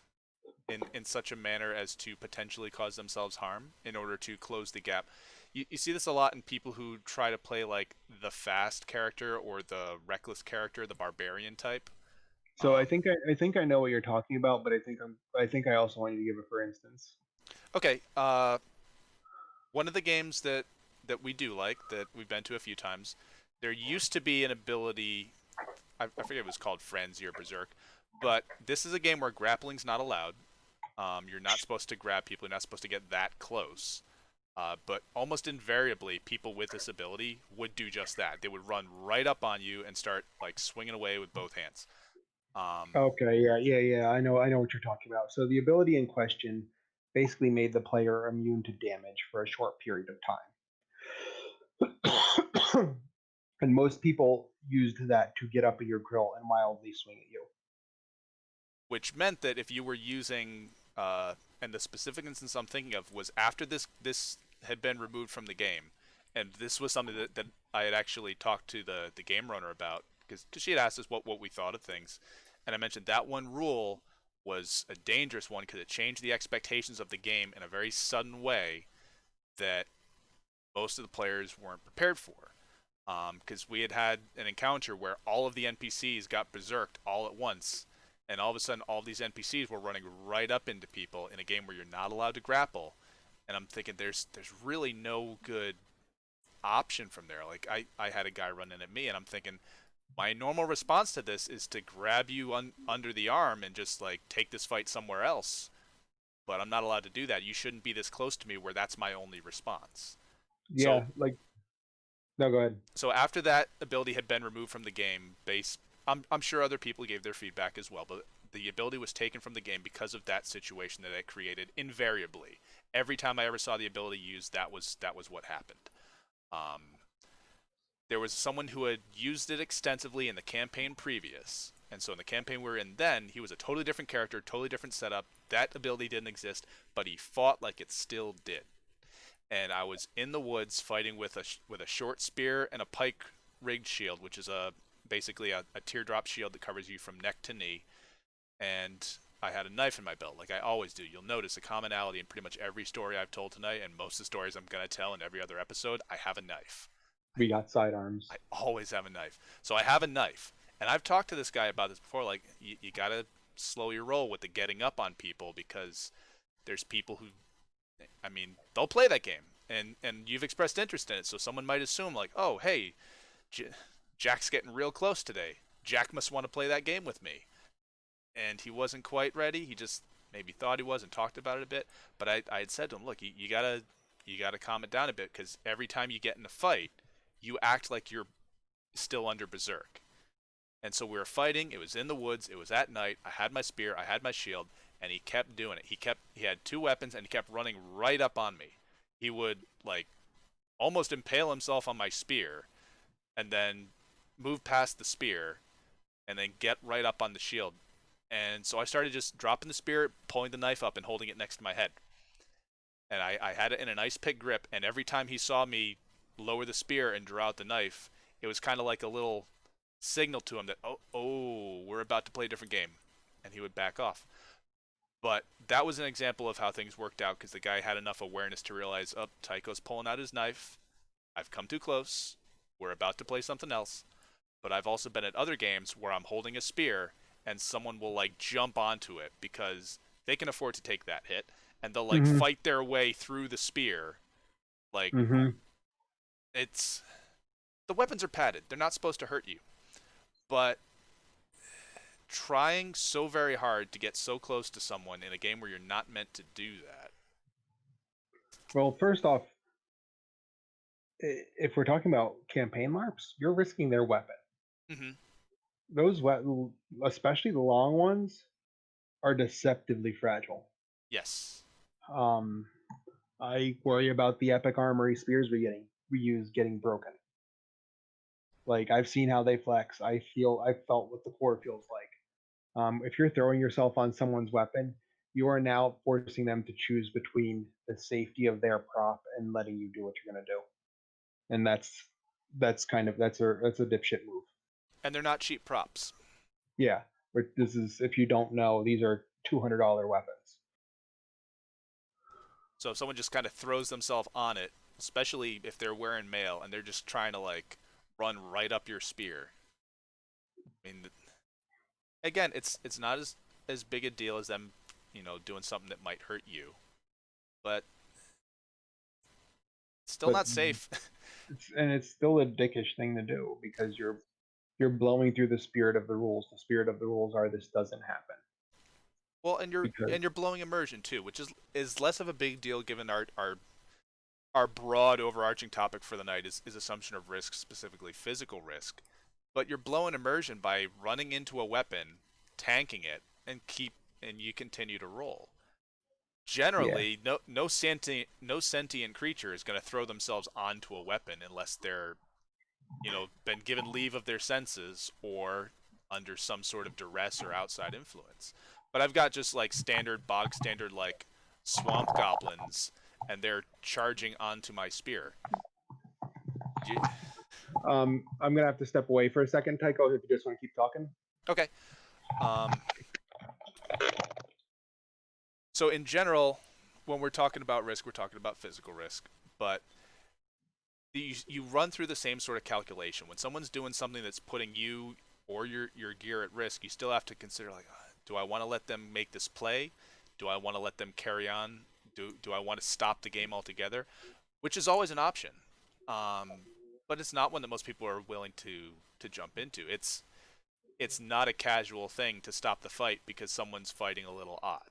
in such a manner as to potentially cause themselves harm in order to close the gap. You see this a lot in people who try to play like the fast character or the reckless character, the barbarian type. So I Um, think I think I know what you're talking about, but I think I also want you to give it for instance. okay, one of the games that we do like that we've been to a few times, there used to be an ability. I forget if it was called Frenzy or Berserk, but this is a game where grappling's not allowed. You're not supposed to grab people. You're not supposed to get that close. But almost invariably, people with this ability would do just that. They would run right up on you and start like swinging away with both hands. Um, Okay, yeah, yeah, yeah. I know what you're talking about. So the ability in question basically made the player immune to damage for a short period of time. And most people used that to get up at your grill and wildly swing at you. which meant that if you were using, and the specific instance I'm thinking of was after this had been removed from the game, and this was something that I had actually talked to the game runner about because she had asked us what we thought of things, and I mentioned that one rule was a dangerous one because it changed the expectations of the game in a very sudden way that most of the players weren't prepared for. Because we had an encounter where all of the NPCs got berserked all at once, and all of a sudden, all of these NPCs were running right up into people in a game where you're not allowed to grapple. And I'm thinking, there's really no good option from there. Like I had a guy running at me, and I'm thinking, my normal response to this is to grab you under the arm and just like take this fight somewhere else. But I'm not allowed to do that. You shouldn't be this close to me where that's my only response. So Yeah, like no, go ahead. so after that ability had been removed from the game, I'm sure other people gave their feedback as well, but the ability was taken from the game because of that situation that it created. Invariably, every time I ever saw the ability used, that was what happened. Um, there was someone who had used it extensively in the campaign previous, and so in the campaign we were in then, he was a totally different character, totally different setup. That ability didn't exist, but he fought like it still did. And I was in the woods fighting with a short spear and a pike rigged shield, which is basically a teardrop shield that covers you from neck to knee. And I had a knife in my belt, like I always do. You'll notice a commonality in pretty much every story I've told tonight, and most of the stories I'm gonna tell in every other episode. I have a knife. We got sidearms. I always have a knife. So I have a knife, and I've talked to this guy about this before. Like you gotta slow your roll with the getting up on people because there's people who I mean, they'll play that game, and you've expressed interest in it, so someone might assume like, oh, hey, Jack's getting real close today. Jack must want to play that game with me, and he wasn't quite ready. He just maybe thought he was and talked about it a bit. But I had said to him, look, you gotta calm it down a bit because every time you get in a fight, you act like you're still under berserk. And so we were fighting. It was in the woods. It was at night. I had my spear. I had my shield, and he kept doing it. He had two weapons, and he kept running right up on me. He would like almost impale himself on my spear, and then move past the spear, and then get right up on the shield. And so I started just dropping the spear, pulling the knife up, and holding it next to my head. And I had it in an ice pick grip. And every time he saw me lower the spear and draw out the knife, it was kind of like a little signal to him that we're about to play a different game, and he would back off. But that was an example of how things worked out because the guy had enough awareness to realize, oh, Tycho's pulling out his knife. I've come too close. We're about to play something else. But I've also been at other games where I'm holding a spear and someone will like jump onto it because they can afford to take that hit and they'll like Mm-hmm. fight their way through the spear. Like Mm-hmm. it's the weapons are padded. They're not supposed to hurt you. But trying so very hard to get so close to someone in a game where you're not meant to do that. Well, first off, if we're talking about campaign LARPs, you're risking their weapon. Hmm. Especially the long ones, are deceptively fragile. Yes. Um, I worry about the epic armory spears we use getting broken. Like I've seen how they flex. I felt what the core feels like. If you're throwing yourself on someone's weapon, you are now forcing them to choose between the safety of their prop and letting you do what you're gonna do. And that's a dipshit move. And they're not cheap props. Yeah, this is if you don't know, these are $200 weapons. So if someone just kind of throws themselves on it, especially if they're wearing mail and they're just trying to like run right up your spear, I mean, again, it's not as big a deal as them, doing something that might hurt you, but it's still But not safe. it's still a dickish thing to do because you're blowing through the spirit of the rules. The spirit of the rules are this doesn't happen Well, and you're because and you're blowing immersion too, which is less of a big deal given our broad overarching topic for the night is assumption of risk, specifically physical risk. But you're blowing immersion by running into a weapon, tanking it, and you continue to roll. yeah. Generally, no sentient creature is going to throw themselves onto a weapon unless they're been given leave of their senses or under some sort of duress or outside influence. But I've got just like standard bog standard like swamp goblins, and they're charging onto my spear. You, I'm gonna have to step away for a second, Tycho. If you just want to keep talking. okay. Um, so in general, when we're talking about risk, we're talking about physical risk, but you run through the same sort of calculation. When someone's doing something that's putting you or your gear at risk, you still have to consider like, do I want to let them make this play? Do I want to let them carry on? Do I want to stop the game altogether? Which is always an option, but it's not one that most people are willing to jump into. It's not a casual thing to stop the fight because someone's fighting a little odd,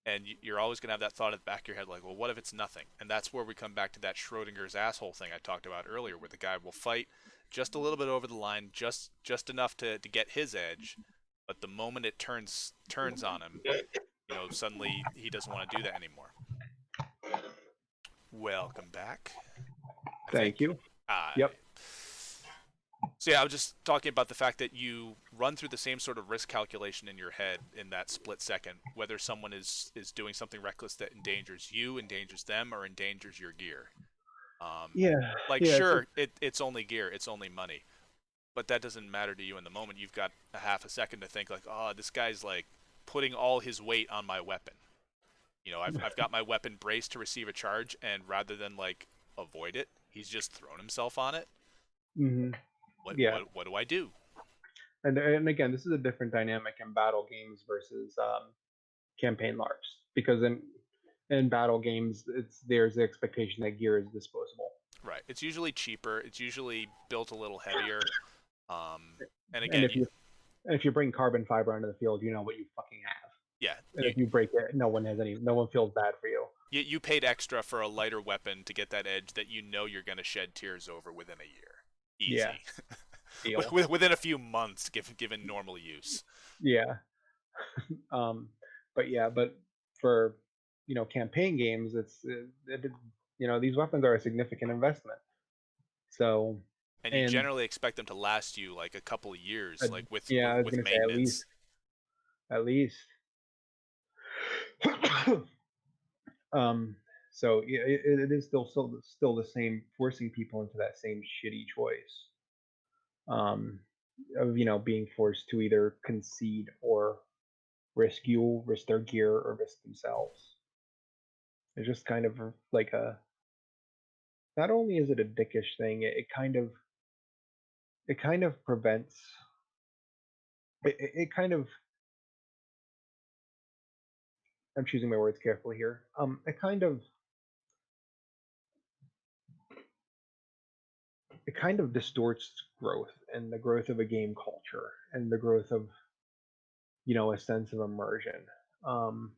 and you're always going to have that thought at the back of your head like, well, what if it's nothing? And that's where we come back to that Schrodinger's asshole thing I talked about earlier, where the guy will fight just a little bit over the line, just enough to get his edge, but the moment it turns on him, suddenly he doesn't want to do that anymore. Welcome back, I Thank think. you. uh, Yep. so yeah, I was just talking about the fact that you run through the same sort of risk calculation in your head in that split second, whether someone is doing something reckless that endangers you, endangers them, or endangers your gear. Um, Yeah. like Yeah. sure, it's only gear, it's only money, but that doesn't matter to you in the moment. You've got a half a second to think like, oh, this guy's like putting all his weight on my weapon. I've got my weapon braced to receive a charge, and rather than like avoid it, he's just thrown himself on it. hmm What Yeah. what what do I do? And again, this is a different dynamic in battle games versus campaign LARPs because in battle games, it's there's the expectation that gear is disposable. Right. It's usually cheaper. It's usually built a little heavier. Um, and And again, if you bring carbon fiber onto the field, you know what you fucking have. yeah, And if you break it, no one feels bad for you. you paid extra for a lighter weapon to get that edge that you're going to shed tears over within a year, Yeah, easy, deal. within a few months, given normal use. Yeah. But yeah, but for campaign games, these weapons are a significant investment. So, And you and generally expect them to last you like a couple of years, uh, like with yeah, I was with gonna say maintenance. at least. um, so yeah, it is still the same, forcing people into that same shitty choice. Um, of being forced to either concede or risk their gear, or risk themselves. It's just kind of like a not only is it a dickish thing, it kind of prevents it kind of I'm choosing my words carefully here. It kind of distorts growth and the growth of a game culture and the growth of a sense of immersion. Um,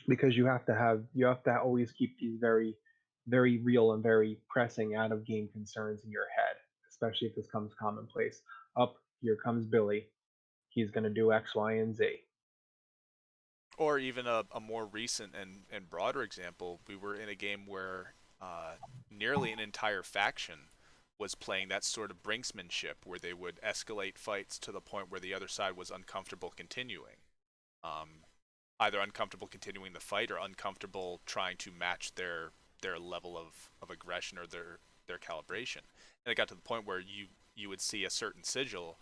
because you have to always keep these very very real and very pressing out of game concerns in your head, especially if this comes commonplace. Up, here comes Billy. He's going to do X, Y, and Z. Or even a more recent and broader example, we were in a game where nearly an entire faction was playing that sort of brinksmanship where they would escalate fights to the point where the other side was uncomfortable continuing. Um, Either uncomfortable continuing the fight or uncomfortable trying to match their level of aggression or their calibration. And it got to the point where you would see a certain sigil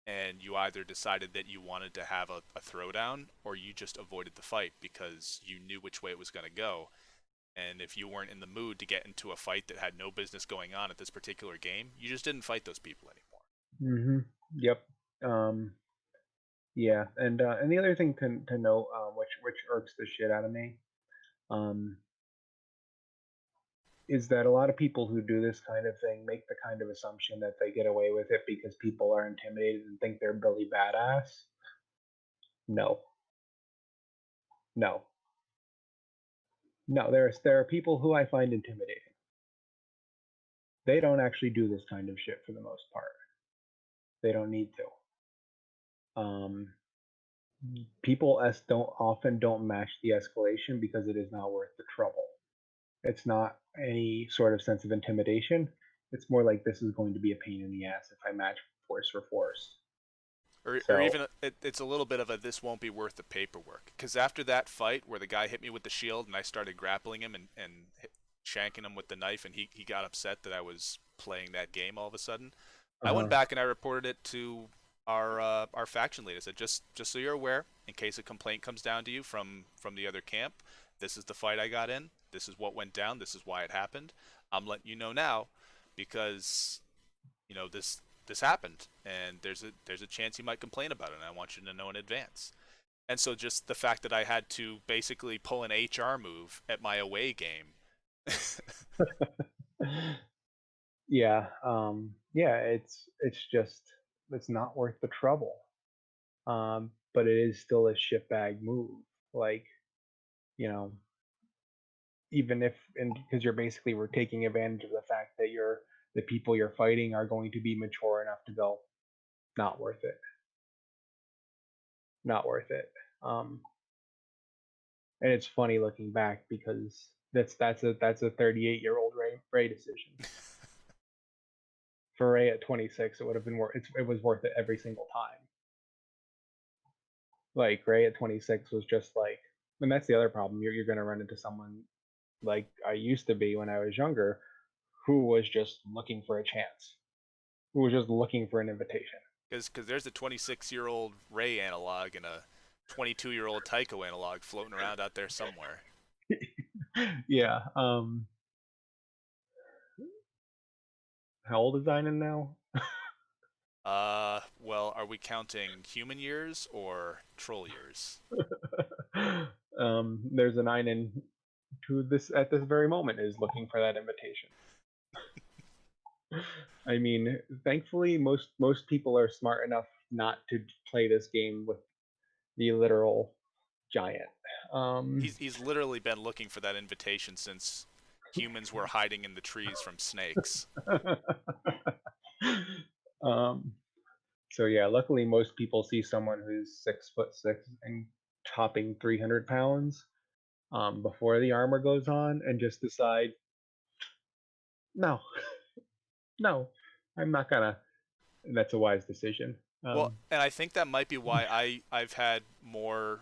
and you either decided that you wanted to have a throwdown or you just avoided the fight because you knew which way it was going to go. And if you weren't in the mood to get into a fight that had no business going on at this particular game, you just didn't fight those people anymore. Mm-hmm. Yep. Um, yeah, and the other thing to note, which irks the shit out of me, um, is that a lot of people who do this kind of thing make the kind of assumption that they get away with it because people are intimidated and think they're Billy Badass. No, no, no. There are people who I find intimidating. They don't actually do this kind of shit for the most part. They don't need to. People don't match the escalation because it is not worth the trouble. It's not any sort of sense of intimidation. It's more like this is going to be a pain in the ass if I match force for force. Or So, even it's a little bit of a this won't be worth the paperwork. Because after that fight where the guy hit me with the shield and I started grappling him and shanking him with the knife and he got upset that I was playing that game all of a sudden, I went uh-huh, back and I reported it to our faction leader. I said, just so you're aware, in case a complaint comes down to you from the other camp, this is the fight I got in. This is what went down. This is why it happened. I'm letting you know now because this happened and there's a chance you might complain about it and I want you to know in advance. And so just the fact that I had to basically pull an HR move at my away game. yeah, it's just it's not worth the trouble. But it is still a shitbag move. Like, you know, even if and because you're basically we're taking advantage of the fact that the people you're fighting are going to be mature enough to go, not worth it, not worth it. Um, and it's funny looking back because that's a 38-year-old Ray decision. For Ray at 26, it would have been worth it was worth it every single time. Like Ray at 26 was just like, and that's the other problem. You're going to run into someone like I used to be when I was younger, who was just looking for a chance, who was just looking for an invitation. Because there's a 26-year-old Ray analog and a 22-year-old Tycho analog floating around out there somewhere. Yeah. How old is Dynan now? Well, are we counting human years or troll years? There's a nine in who this at this very moment is looking for that invitation. I mean, thankfully, most people are smart enough not to play this game with the literal giant. Um, He's literally been looking for that invitation since humans were hiding in the trees from snakes. um, so yeah, luckily most people see someone who's 6'6" and topping 300 pounds before the armor goes on and just decide, no, no, I'm not gonna. And that's a wise decision. Well, and I think that might be why I've had more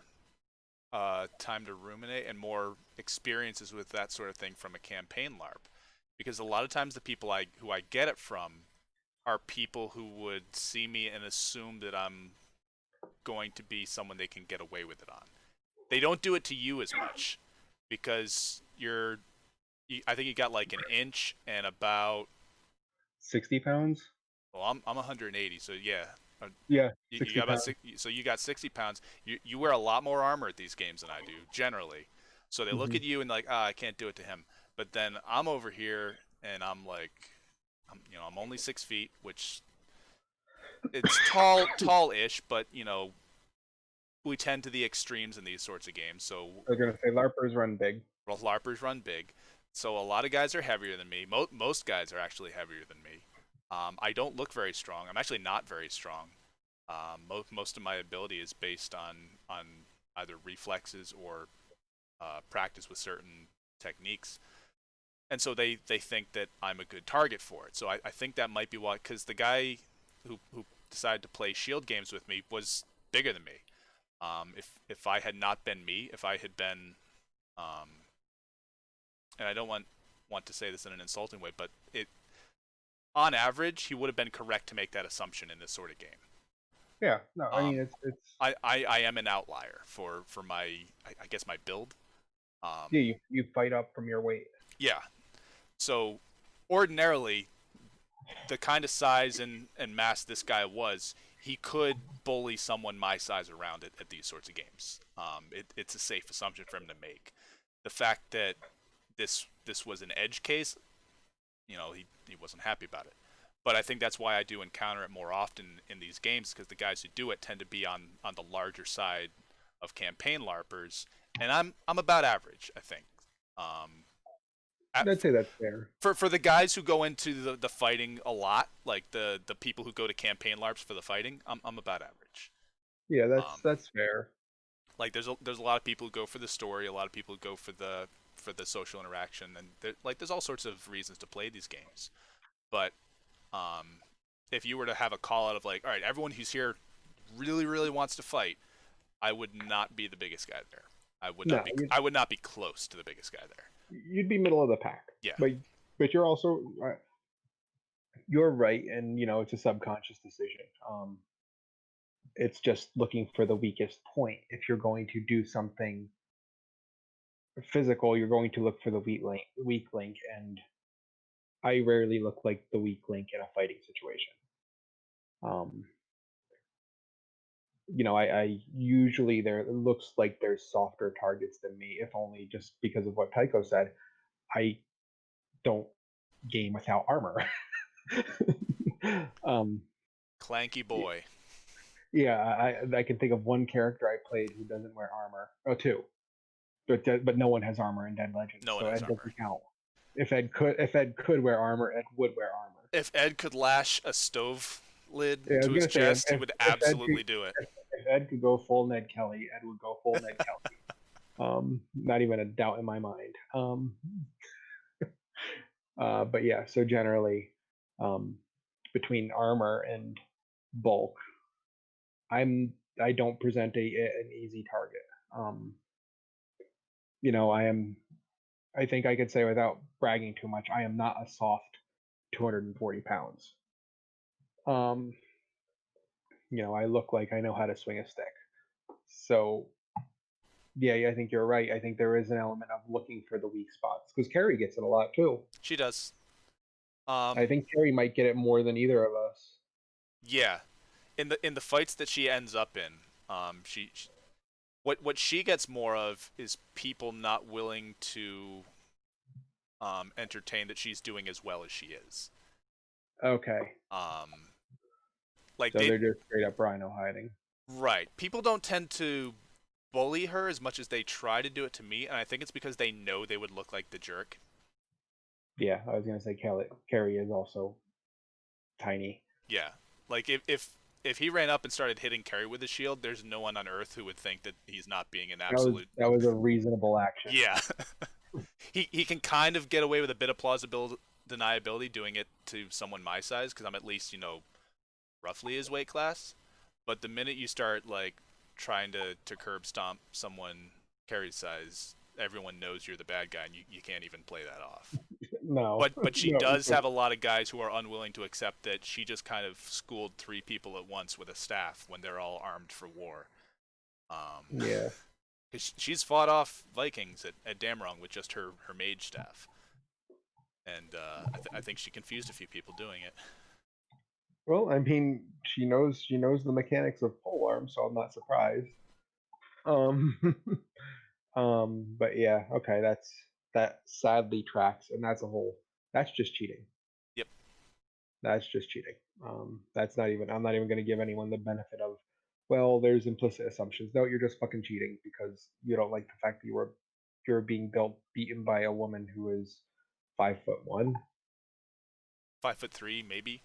time to ruminate and more experiences with that sort of thing from a campaign LARP, because a lot of times the people who I get it from are people who would see me and assume that I'm going to be someone they can get away with it on. They don't do it to you as much because I think you got like an inch and about 60 pounds. well I'm 180 so yeah Yeah, you 60 got about pounds. so you got 60 pounds. You wear a lot more armor at these games than I do generally. So they look Hmm. at you and like, I can't do it to him. But then I'm over here and I'm like, I'm only 6 feet, which it's tall-ish, but we tend to the extremes in these sorts of games. So I was gonna say LARPers run big. well, LARPers run big. So a lot of guys are heavier than me. Most guys are actually heavier than me. I don't look very strong. I'm actually not very strong. Most of my ability is based on either reflexes or practice with certain techniques, and so they think that I'm a good target for it. So I think that might be why. Because the guy who decided to play shield games with me was bigger than me. If I had not been me, if I had been, and I don't want to say this in an insulting way, but it on average he would have been correct to make that assumption in this sort of game. Yeah, no, I mean Um, it's I am an outlier for my I guess my build. yeah, Um, you fight up from your weight. yeah. So ordinarily, the kind of size and mass this guy was, he could bully someone my size around it at these sorts of games. It's a safe assumption for him to make. The fact that this was an edge case, he wasn't happy about it. But I think that's why I do encounter it more often in these games, because the guys who do it tend to be on the larger side of campaign larpers, and I'm about average, I think. Um, I'd say that's fair. for the guys who go into the fighting a lot, like the people who go to campaign larps for the fighting, I'm about average. Yeah, that's Um, that's fair. like there's a lot of people who go for the story, a lot of people who go for the social interaction, and there's all sorts of reasons to play these games. But um, if you were to have a call out of like, all right, everyone who's here really wants to fight, I would not be the biggest guy there. No, I would not be close to the biggest guy there. you'd be middle of the pack, Yeah. but you're also you're right, and it's a subconscious decision. It's just looking for the weakest point. If you're going to do something physical, you're going to look for the weak link, and I rarely look like the weak link in a fighting situation. Um, I usually there it looks like there's softer targets than me, if only just because of what Tycho said. I don't game without armor. um, Clanky boy. yeah, I can think of one character I played who doesn't wear armor. Oh, two, but no one has armor in Dead Legends, No one so has Ed armor. doesn't count. If Ed could wear armor, Ed would wear armor. If Ed could lash a stove lid Yeah, I to was his gonna say chest, he would if Ed could absolutely do it. if Ed could go full Ned Kelly, Ed would go full Ned Kelly. Not even a doubt in my mind. But yeah, so generally, um, between armor and bulk, I don't present an easy target. Um, I am. I think I could say without bragging too much, I am not a soft 240 pounds. Um, I look like I know how to swing a stick. So yeah, I think you're right. I think there is an element of looking for the weak spots because Carrie gets it a lot too. She does. I Um, think Carrie might get it more than either of us. yeah. In the fights that she ends up in, what she gets more of is people not willing to entertain that she's doing as well as she is. Okay, Um, like so they they're just straight up rhino hiding. right. People don't tend to bully her as much as they try to do it to me, and I think it's because they know they would look like the jerk. Yeah, I was gonna say Carrie is also tiny. Yeah. Like if he ran up and started hitting Kerry with his shield, there's no one on Earth who would think that he's not being an That was absolute. that was a reasonable action. Yeah. He can kind of get away with a bit of plausible deniability doing it to someone my size because I'm at least roughly his weight class. But the minute you start like trying to curb stomp someone Kerry's size, everyone knows you're the bad guy and you can't even play that off. No, But she no. does have a lot of guys who are unwilling to accept that she just kind of schooled three people at once with a staff when they're all armed for war. Um, Yeah. 'Cause she's fought off Vikings at Damrong with just her mage staff, and I think she confused a few people doing it. Well, I mean, she knows the mechanics of polearm, so I'm not surprised. Um, but yeah, okay, that sadly tracks, and that's a whole. That's just cheating. Yep. That's just cheating. That's not even. I'm not even going to give anyone the benefit of. Well, there's implicit assumptions. No, you're just fucking cheating because you don't like the fact that you were you're being beaten by a woman who is 5'1". 5'3", maybe,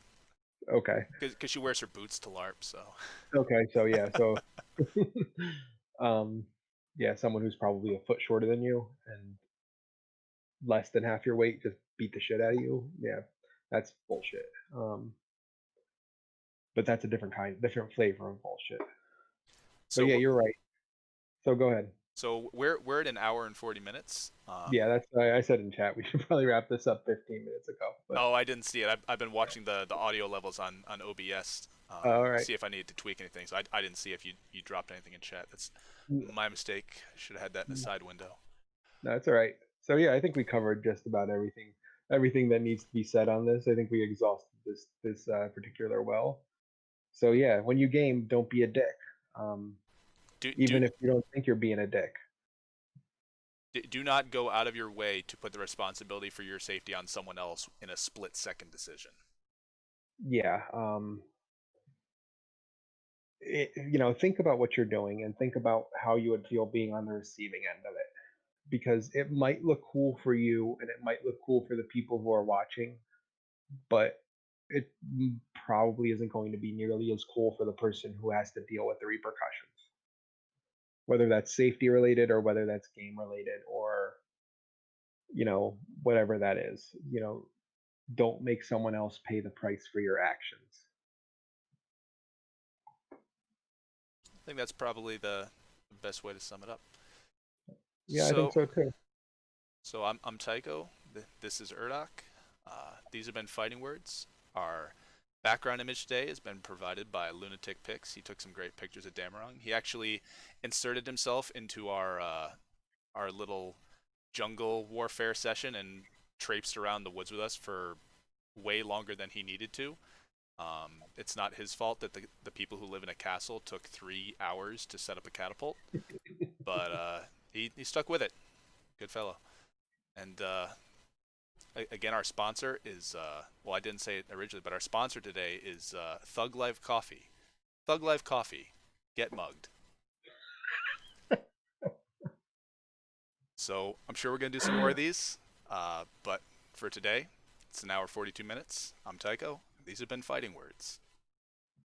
Okay. because she wears her boots to LARP. So Okay. So yeah. So um, yeah, someone who's probably a foot shorter than you and less than half your weight just beat the shit out of you. Yeah, that's bullshit. But that's a different flavor of bullshit. But yeah, so you're right. So go ahead. so we're at an hour and 40 minutes. Yeah, that's I said in chat we should probably wrap this up 15 minutes ago. But Oh, I didn't see it. I've been watching the audio levels on OBS. all right. See if I needed to tweak anything. So I didn't see if you dropped anything in chat. That's my mistake. Should have had that in the side window. No, that's all right. So yeah, I think we covered just about everything that needs to be said on this. I think we exhausted this particular well. So yeah, when you game, don't be a dick. Um, Do even if you don't think you're being a dick. do not go out of your way to put the responsibility for your safety on someone else in a split-second decision. Yeah. Think about what you're doing and think about how you would feel being on the receiving end of it, because it might look cool for you and it might look cool for the people who are watching, but it probably isn't going to be nearly as cool for the person who has to deal with the repercussions, whether that's safety related or whether that's game related or whatever that is. Don't make someone else pay the price for your actions. I think that's probably the best way to sum it up. Yeah, I think So so too. I'm Tycho. This is Urdok. These have been fighting words. Our background image today has been provided by Lunatic Pics. He took some great pictures of Damarong. He actually inserted himself into our little jungle warfare session and traipsed around the woods with us for way longer than he needed to. It's not his fault that the people who live in a castle took 3 hours to set up a catapult, but he stuck with it. Good fellow. And again, our sponsor is well, I didn't say it originally, but our sponsor today is Thug Life Coffee. Thug Life Coffee, get mugged. So I'm sure we're gonna do some more of these, but for today, it's an hour 42 minutes. I'm Tycho. These have been fighting words.